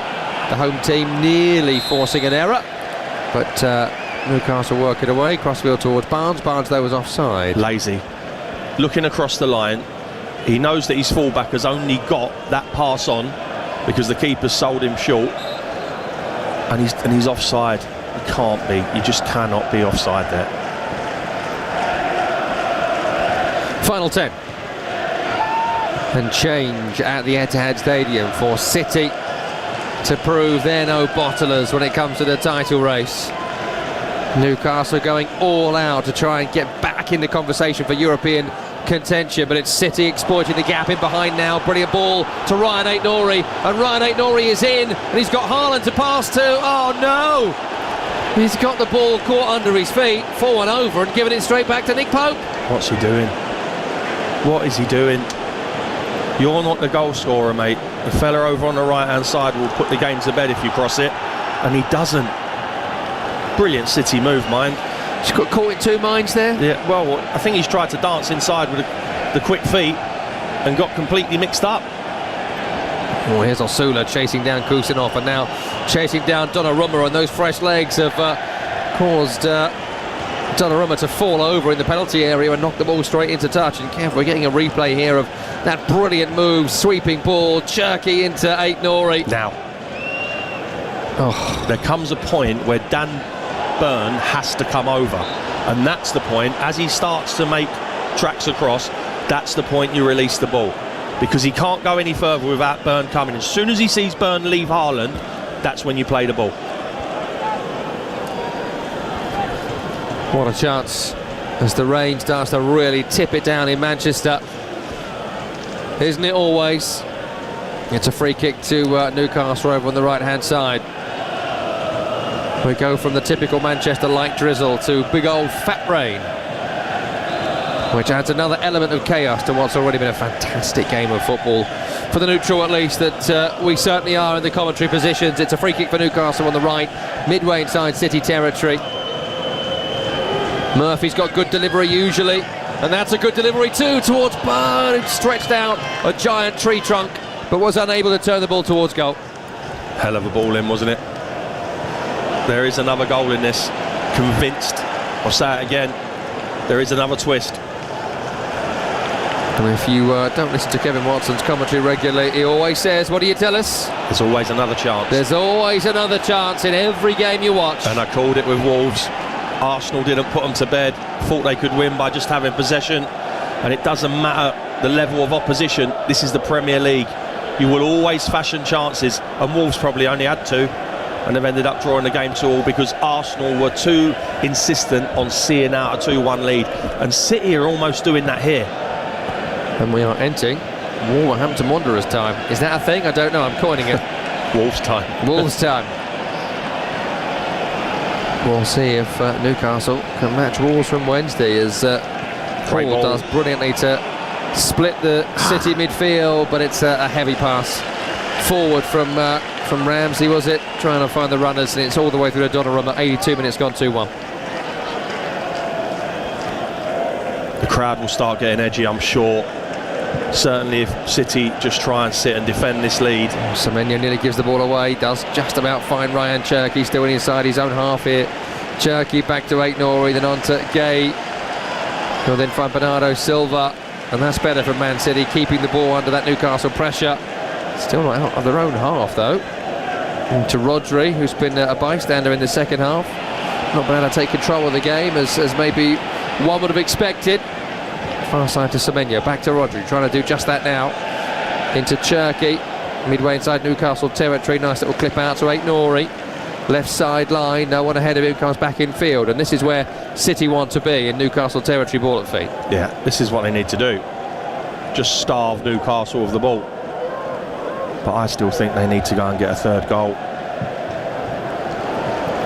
[SPEAKER 1] home team, nearly forcing an error, but Newcastle work it away. Crossfield towards Barnes. Barnes though was offside.
[SPEAKER 2] Lazy. Looking across the line, he knows that his fullback has only got that pass on because the keeper's sold him short, and he's offside. He can't be. You just cannot be offside there.
[SPEAKER 1] Final 10 and change at the Etihad Stadium for City to prove they're no bottlers when it comes to the title race. Newcastle going all out to try and get back in the conversation for European contention, but it's City exploiting the gap in behind now. Brilliant ball to Ryan Aït-Nouri, and Ryan Aït-Nouri is in, and he's got Haaland to pass to. Oh no! He's got the ball caught under his feet, fallen over and given it straight back to Nick Pope.
[SPEAKER 2] What's he doing? What is he doing? You're not the goal scorer, mate. The fella over on the right-hand side will put the game to bed if you cross it, and he doesn't. Brilliant City move, mind.
[SPEAKER 1] He's got caught in two minds there.
[SPEAKER 2] Yeah, well, I think he's tried to dance inside with the quick feet and got completely mixed up.
[SPEAKER 1] Oh, here's Osula chasing down Kusinov, and now chasing down Donnarumma, and those fresh legs have caused Donnarumma to fall over in the penalty area and knock the ball straight into touch. And Kev, we're getting a replay here of that brilliant move, sweeping ball, jerky into Aït-Nouri.
[SPEAKER 2] Now, There comes a point where Dan Burn has to come over, and that's the point. As he starts to make tracks across, that's the point you release the ball, because he can't go any further without Burn coming. As soon as he sees Burn leave Haaland, that's when you play the ball.
[SPEAKER 1] What a chance as the rain starts to really tip it down in Manchester, isn't it always? It's a free kick to Newcastle over on the right-hand side. We go from the typical Manchester light drizzle to big old fat rain, which adds another element of chaos to what's already been a fantastic game of football. For the neutral, at least, that we certainly are in the commentary positions. It's a free kick for Newcastle on the right, midway inside City territory. Murphy's got good delivery usually, and that's a good delivery too towards Burn, who stretched out a giant tree trunk but was unable to turn the ball towards goal.
[SPEAKER 2] Hell of a ball in, wasn't it? There is another goal in this. Convinced. I'll say it again. There is another twist.
[SPEAKER 1] And if you don't listen to Kevin Watson's commentary regularly, he always says, what do you tell us?
[SPEAKER 2] There's always another chance.
[SPEAKER 1] There's always another chance in every game you watch.
[SPEAKER 2] And I called it with Wolves. Arsenal didn't put them to bed, thought they could win by just having possession, and it doesn't matter the level of opposition. This is the Premier League. You will always fashion chances, and Wolves probably only had two, and they've ended up drawing the game 2-2 because Arsenal were too insistent on seeing out a 2-1 lead, and City are almost doing that here.
[SPEAKER 1] And we are entering Wolverhampton Wanderers time. Is that a thing? I don't know, I'm coining it.
[SPEAKER 2] Wolves time.
[SPEAKER 1] Wolves time. We'll see if Newcastle can match Wolves from Wednesday, as Paul does brilliantly to split the City midfield, but it's a heavy pass forward from Ramsey, was it? Trying to find the runners, and it's all the way through to Donnarumma. 82 minutes gone, 2-1.
[SPEAKER 2] The crowd will start getting edgy, I'm sure. Certainly if City just try and sit and defend this lead.
[SPEAKER 1] Semenyo nearly gives the ball away, does just about find Ryan Cherki, still inside his own half here. Cherki back to Aït-Nouri, then on to Gay. He'll then find Bernardo Silva, and that's better from Man City, keeping the ball under that Newcastle pressure. Still not out of their own half though. And to Rodri, who's been a bystander in the second half. Not been able to take control of the game as maybe one would have expected. Far side to Semenyo, back to Rodri, trying to do just that now. Into Cherki, midway inside Newcastle territory. Nice little clip out to Aït-Nouri. Left side line, no one ahead of him, comes back in field, and this is where City want to be, in Newcastle territory, ball at feet.
[SPEAKER 2] Yeah, this is what they need to do. Just starve Newcastle of the ball. But I still think they need to go and get a third goal.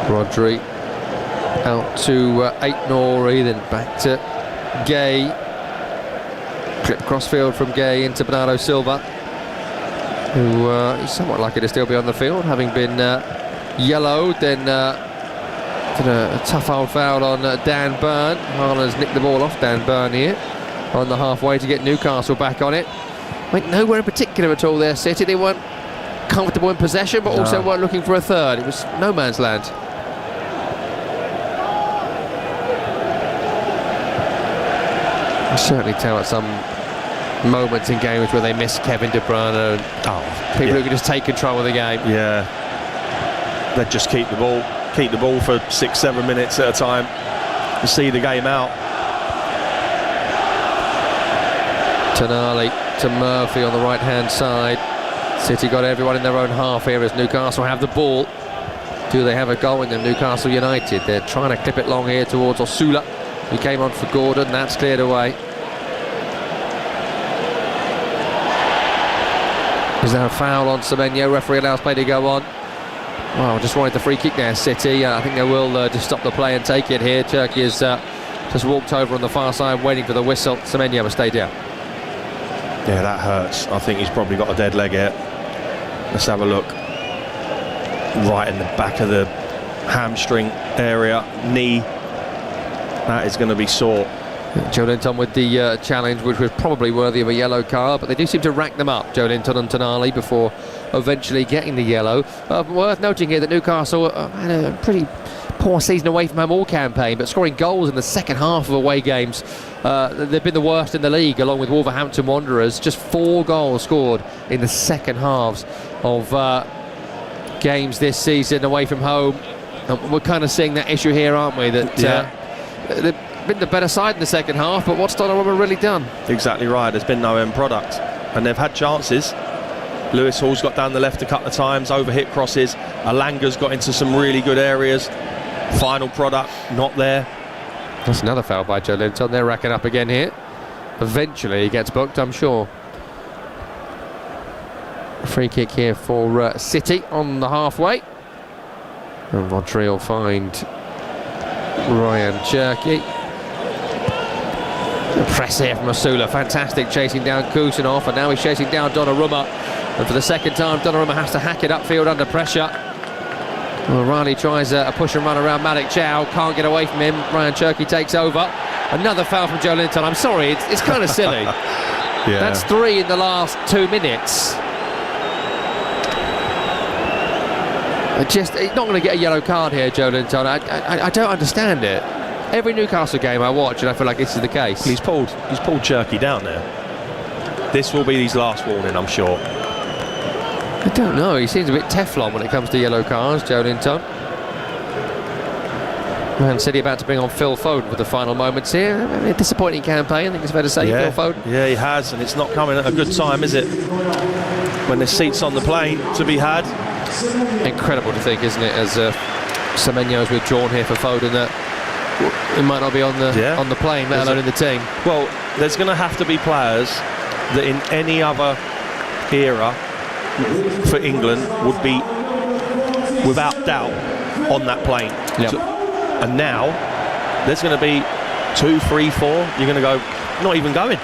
[SPEAKER 2] Rodri
[SPEAKER 1] out to Aït-Nouri, then back to Gay. Clip crossfield from Gay into Bernardo Silva, who is somewhat lucky to still be on the field, having been yellowed. Then did a tough old foul on Dan Burn. Haaland's nicked the ball off Dan Burn here on the halfway to get Newcastle back on it. Went nowhere in particular at all there, City. They weren't comfortable in possession, but also weren't looking for a third. It was no man's land. I certainly tell at some moments in games where they miss Kevin De Bruyne and people who can just take control of the game.
[SPEAKER 2] Yeah, they'd just keep the ball for 6-7 minutes at a time to see the game out.
[SPEAKER 1] Tonali to Murphy on the right hand side. City got everyone in their own half here as Newcastle have the ball. Do they have a goal in them? Newcastle United, they're trying to clip it long here towards Osula. He came on for Gordon, that's cleared away. Is there a foul on Semenyo? Referee allows play to go on. Well, just wanted the free kick there, City. I think they will just stop the play and take it here. Turkey has just walked over on the far side, waiting for the whistle. Semenyo will stay down.
[SPEAKER 2] Yeah, that hurts. I think he's probably got a dead leg here. Let's have a look. Right in the back of the hamstring area, knee. That is going to be sore.
[SPEAKER 1] Joelinton with the challenge, which was probably worthy of a yellow card, but they do seem to rack them up, Joelinton and Tonali, before eventually getting the yellow. Worth noting here that Newcastle had a pretty poor season away from home all campaign, but scoring goals in the second half of away games. They've been the worst in the league, along with Wolverhampton Wanderers. Just 4 goals scored in the second halves of games this season away from home. And we're kind of seeing that issue here, aren't we? That they've been the better side in the second half, but what's Donnarumma really done?
[SPEAKER 2] Exactly right. There's been no end product, and they've had chances. Lewis Hall's got down the left a couple of times, overhit crosses. Alanga's got into some really good areas. Final product, not there.
[SPEAKER 1] That's another foul by Joe Linton. They're racking up again here. Eventually he gets booked, I'm sure. A free kick here for City on the halfway. And Rodri will find Ryan Cherky. The press here from Asula, fantastic, chasing down Kusanov, and now he's chasing down Donnarumma. And for the second time, Donnarumma has to hack it upfield under pressure. Well, Riley tries a push and run around Malik Chow, can't get away from him. Ryan Cherky takes over. Another foul from Joe Linton. I'm sorry, it's kind of silly. That's 3 in the last 2 minutes. He's not going to get a yellow card here, Joe Linton. I don't understand it. Every Newcastle game I watch, and I feel like this is the case.
[SPEAKER 2] He's pulled Cherky down there. This will be his last warning, I'm sure.
[SPEAKER 1] I don't know. He seems a bit Teflon when it comes to yellow cards, Joe Linton. Man City about to bring on Phil Foden for the final moments here. A disappointing campaign, I think it's fair to say, Phil Foden.
[SPEAKER 2] Yeah, he has, and it's not coming at a good time, is it? When there's seats on the plane to be had.
[SPEAKER 1] Incredible to think, isn't it, as Semenyo's withdrawn here for Foden, that he might not be on the plane, let alone in the team.
[SPEAKER 2] Well, there's going to have to be players that in any other era for England would be, without doubt, on that plane.
[SPEAKER 1] Yep.
[SPEAKER 2] So, and now there's going to be 2, 3, 4. You're going to go, not even going.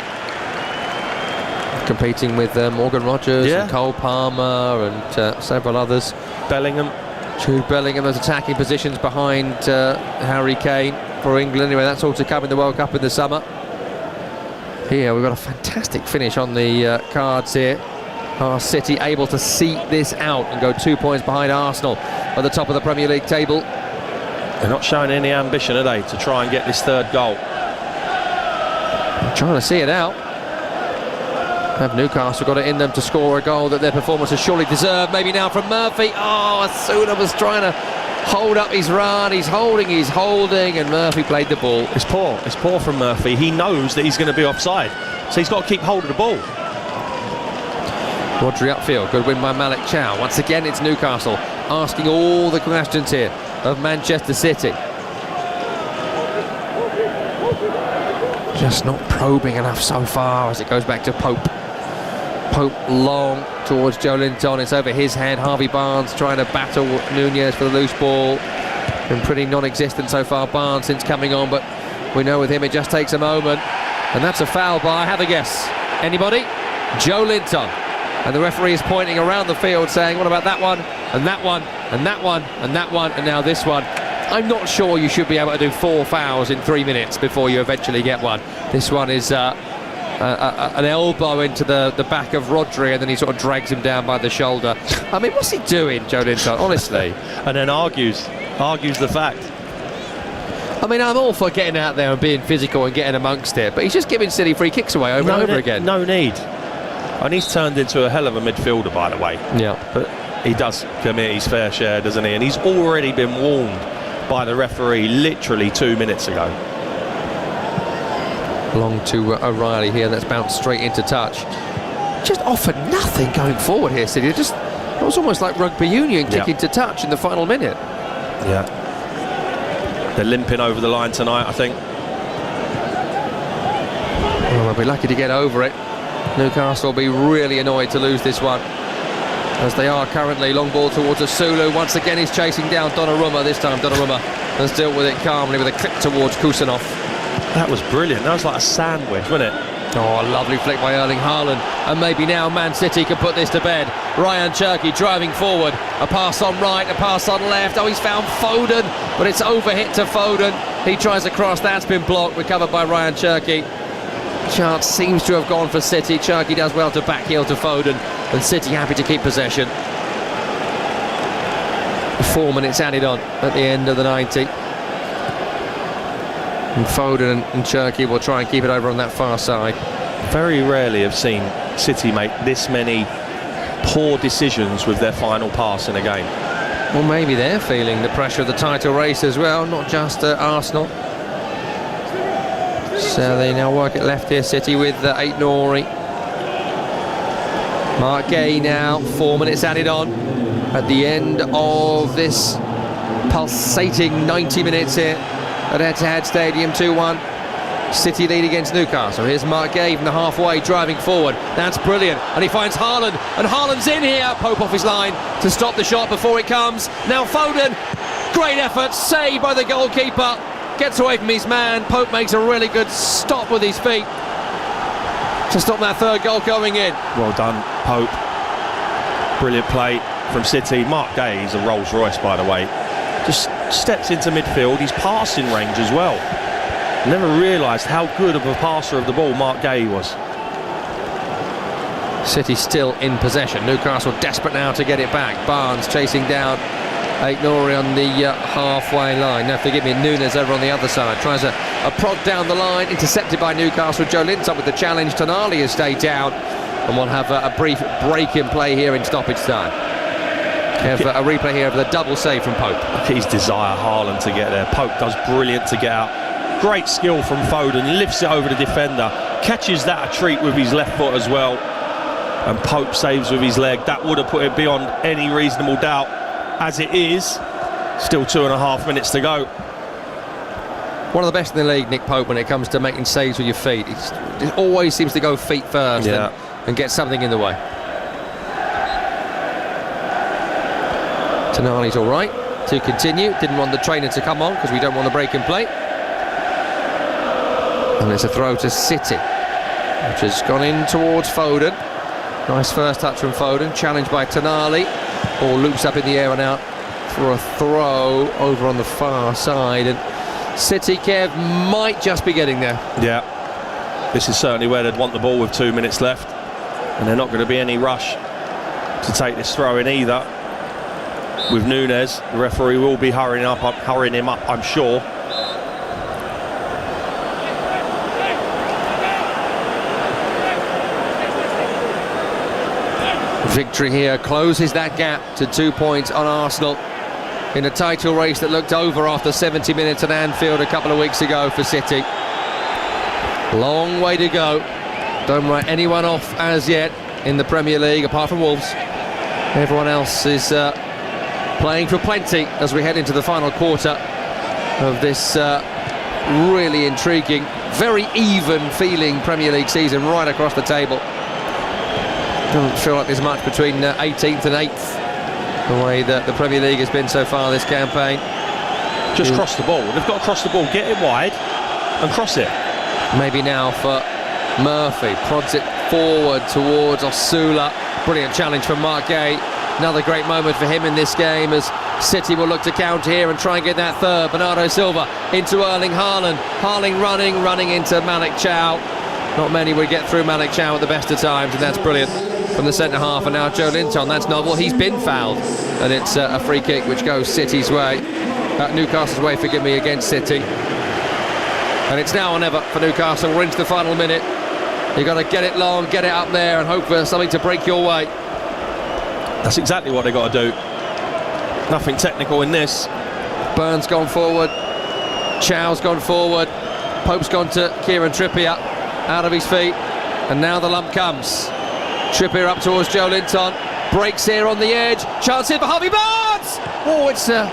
[SPEAKER 1] Competing with Morgan Rogers and Cole Palmer and several others.
[SPEAKER 2] Bellingham.
[SPEAKER 1] Jude Bellingham, those attacking positions behind Harry Kane for England. Anyway, that's all to come in the World Cup in the summer. Here we've got a fantastic finish on the cards here. Are City able to seat this out and go 2 points behind Arsenal at the top of the Premier League table?
[SPEAKER 2] They're not showing any ambition, are they, to try and get this third goal?
[SPEAKER 1] I'm trying to see it out. Have Newcastle got it in them to score a goal that their performances surely deserve? Maybe now from Murphy. Oh, Asuna was trying to hold up his run. He's holding, and Murphy played the ball.
[SPEAKER 2] It's poor from Murphy. He knows that he's going to be offside, so he's got to keep hold of the ball.
[SPEAKER 1] Rodri upfield, good win by Malik Chow. Once again, it's Newcastle asking all the questions here of Manchester City. Just not probing enough so far as it goes back to Pope. Pope long towards Joe Linton. It's over his head. Harvey Barnes trying to battle Nunez for the loose ball. Been pretty non-existent so far, Barnes, since coming on, but we know with him it just takes a moment. And that's a foul by, have a guess. Anybody? Joe Linton. And the referee is pointing around the field saying, what about that one, and that one, and that one, and that one, and now this one. I'm not sure you should be able to do 4 fouls in 3 minutes before you eventually get one. This one is an elbow into the back of Rodri, and then he sort of drags him down by the shoulder. I mean, what's he doing, Joe Linton, honestly?
[SPEAKER 2] And then argues the fact.
[SPEAKER 1] I mean, I'm all for getting out there and being physical and getting amongst it, but he's just giving silly free kicks away over and over again.
[SPEAKER 2] No need. And he's turned into a hell of a midfielder, by the way.
[SPEAKER 1] Yeah.
[SPEAKER 2] But he does commit his fair share, doesn't he? And he's already been warned by the referee literally 2 minutes ago.
[SPEAKER 1] Long to O'Reilly here, that's bounced straight into touch. Just offered nothing going forward here, City. It was almost like rugby union kicking to touch in the final minute.
[SPEAKER 2] Yeah. They're limping over the line tonight, I think.
[SPEAKER 1] Well, they'll be lucky to get over it. Newcastle will be really annoyed to lose this one, as they are currently. Long ball towards Asulu. Once again he's chasing down Donnarumma. This time Donnarumma has dealt with it calmly with a clip towards Kusanov.
[SPEAKER 2] That was brilliant. That was like a sandwich, wasn't it?
[SPEAKER 1] Oh, a lovely flick by Erling Haaland. And maybe now Man City can put this to bed. Ryan Cherky driving forward. A pass on right, a pass on left. Oh, he's found Foden, but it's overhit to Foden. He tries a cross, that's been blocked, recovered by Ryan Cherky. Chance seems to have gone for City. Cherky does well to back heel to Foden, and City happy to keep possession. 4 minutes added on at the end of the 90. And Foden and Cherky will try and keep it over on that far side.
[SPEAKER 2] Very rarely have seen City make this many poor decisions with their final pass in a game.
[SPEAKER 1] Well, maybe they're feeling the pressure of the title race as well, not just Arsenal. So they now work it left here, City, with Aït-Nouri. Mark Gay now, 4 minutes added on at the end of this pulsating 90 minutes here at Etihad Stadium. 2-1. City lead against Newcastle. Here's Mark Gay from the halfway, driving forward. That's brilliant. And he finds Haaland. And Haaland's in here. Pope off his line to stop the shot before it comes. Now Foden. Great effort. Saved by the goalkeeper. Gets away from his man. Pope makes a really good stop with his feet to stop that third goal going in.
[SPEAKER 2] Well done, Pope. Brilliant play from City. Mark Gay is a Rolls Royce, by the way. Just steps into midfield. He's passing range as well. Never realised how good of a passer of the ball Mark Gay was.
[SPEAKER 1] City still in possession. Newcastle desperate now to get it back. Barnes chasing down Aït-Nouri on the halfway line. Now forgive me, Núñez over on the other side. Tries a prod down the line, intercepted by Newcastle. Joe Linton with the challenge. Tonali has stayed down. And we'll have a brief break in play here in stoppage time. We have a replay here of the double save from Pope.
[SPEAKER 2] Look at his desire, Haaland, to get there. Pope does brilliant to get out. Great skill from Foden, lifts it over the defender, catches that a treat with his left foot as well, and Pope saves with his leg. That would have put it beyond any reasonable doubt. As it is, still 2.5 minutes to go.
[SPEAKER 1] One of the best in the league, Nick Pope, when it comes to making saves with your feet. It always seems to go feet first and get something in the way. Tonali's all right to continue. Didn't want the trainer to come on because we don't want the break in play. And it's a throw to City, which has gone in towards Foden. Nice first touch from Foden, challenged by Tonali. Ball loops up in the air and out for a throw over on the far side. And City, Kev, might just be getting there.
[SPEAKER 2] Yeah, this is certainly where they'd want the ball with 2 minutes left. And they're not going to be any rush to take this throw in either. With Núñez, the referee will be hurrying him up, I'm sure.
[SPEAKER 1] Victory here closes that gap to 2 points on Arsenal in a title race that looked over after 70 minutes at Anfield a couple of weeks ago for City. Long way to go. Don't write anyone off as yet in the Premier League apart from Wolves. Everyone else is playing for plenty as we head into the final quarter of this really intriguing, very even feeling Premier League season right across the table. Doesn't feel like there's much between 18th and 8th, the way that the Premier League has been so far this campaign.
[SPEAKER 2] Just cross the ball. They've got to cross the ball, get it wide and cross it.
[SPEAKER 1] Maybe now for Murphy. Prods it forward towards Osula. Brilliant challenge from Mark Gay. Another great moment for him in this game as City will look to counter here and try and get that third. Bernardo Silva into Erling Haaland. Haaland running into Malik Chow. Not many would get through Malik Chow at the best of times, and that's brilliant from the centre half. And now Joe Linton, that's novel. He's been fouled, and it's a free kick which goes City's way, Newcastle's way, forgive me, against City. And it's now or never for Newcastle. We're into the final minute. You've got to get it long, get it up there, and hope for something to break your way.
[SPEAKER 2] That's exactly what they've got to do. Nothing technical in this.
[SPEAKER 1] Burns gone forward, Chow's gone forward, Pope's gone to Kieran Trippier, out of his feet, and now the lump comes. Trippier up towards Joe Linton, breaks here on the edge, chance here for Harvey Barnes! Oh, it's a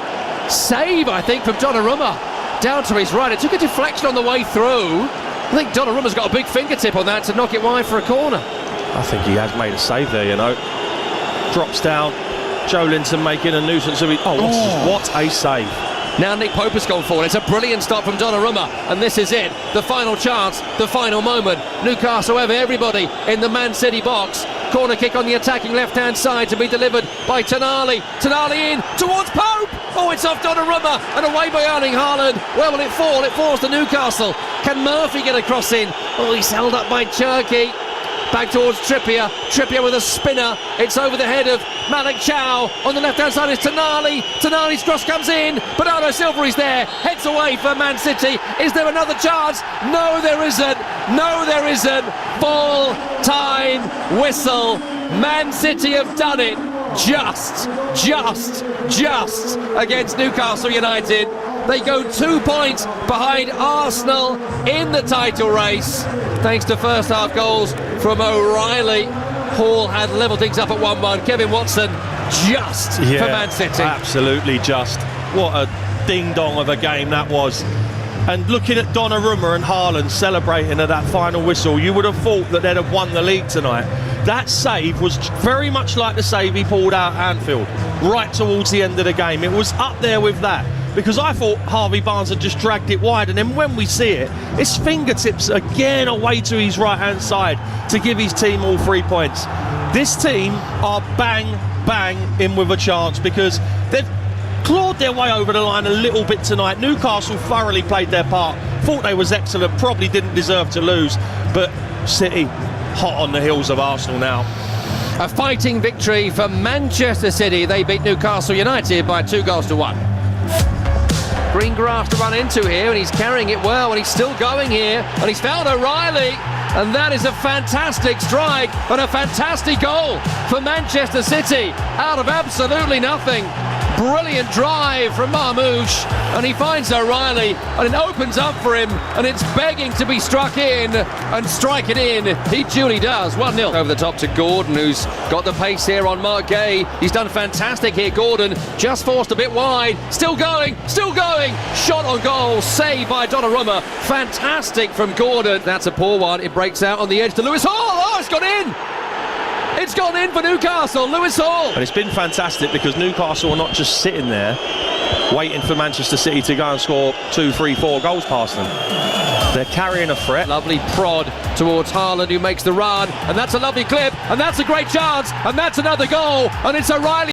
[SPEAKER 1] save, I think, from Donnarumma, down to his right. It took a deflection on the way through. I think Donnarumma's got a big fingertip on that to knock it wide for a corner.
[SPEAKER 2] I think he has made a save there, you know. Drops down, Joe Linton making a nuisance of it. What a save.
[SPEAKER 1] Now Nick Pope has gone forward. It's a brilliant stop from Donnarumma, and this is it. The final chance, the final moment. Newcastle have everybody in the Man City box. Corner kick on the attacking left-hand side to be delivered by Tonali. Tonali in towards Pope. Oh, it's off Donnarumma and away by Erling Haaland. Where will it fall? It falls to Newcastle. Can Murphy get a cross in? Oh, he's held up by Cherki. Back towards Trippier. Trippier with a spinner. It's over the head of Malik Chow. On the left-hand side is Tonali. Tonali's cross comes in. Bernardo Silva is there. Heads away for Man City. Is there another chance? No, there isn't. No, there isn't. Full time whistle. Man City have done it. Just against Newcastle United. They go 2 points behind Arsenal in the title race. Thanks to first half goals from O'Reilly. Hall had levelled things up at 1-1. Kevin Watson just for Man City.
[SPEAKER 2] Absolutely just. What a ding-dong of a game that was. And looking at Donnarumma and Haaland celebrating at that final whistle, you would have thought that they'd have won the league tonight. That save was very much like the save he pulled out at Anfield, right towards the end of the game. It was up there with that, because I thought Harvey Barnes had just dragged it wide, and then when we see it, it's fingertips again away to his right-hand side to give his team all 3 points. This team are bang in with a chance, because they've clawed their way over the line a little bit tonight. Newcastle thoroughly played their part, thought they was excellent, probably didn't deserve to lose, but City hot on the heels of Arsenal now.
[SPEAKER 1] A fighting victory for Manchester City. They beat Newcastle United by 2-1. Green grass to run into here, and he's carrying it well, and he's still going here, and he's found O'Reilly, and that is a fantastic strike and a fantastic goal for Manchester City out of absolutely nothing. Brilliant drive from Marmoush, and he finds O'Reilly, and it opens up for him, and it's begging to be struck in, and strike it in. He duly does. 1-0 over the top to Gordon, who's got the pace here on Mark Gay. He's done fantastic here, Gordon, just forced a bit wide, still going, shot on goal, saved by Donnarumma. Fantastic from Gordon. That's a poor one. It breaks out on the edge to Lewis Hall. Oh, it's gone in! It's gone in for Newcastle, Lewis Hall.
[SPEAKER 2] And it's been fantastic, because Newcastle are not just sitting there waiting for Manchester City to go and score 2, 3, 4 goals past them. They're carrying a threat.
[SPEAKER 1] Lovely prod towards Haaland, who makes the run, and that's a lovely clip, and that's a great chance, and that's another goal, and it's O'Reilly.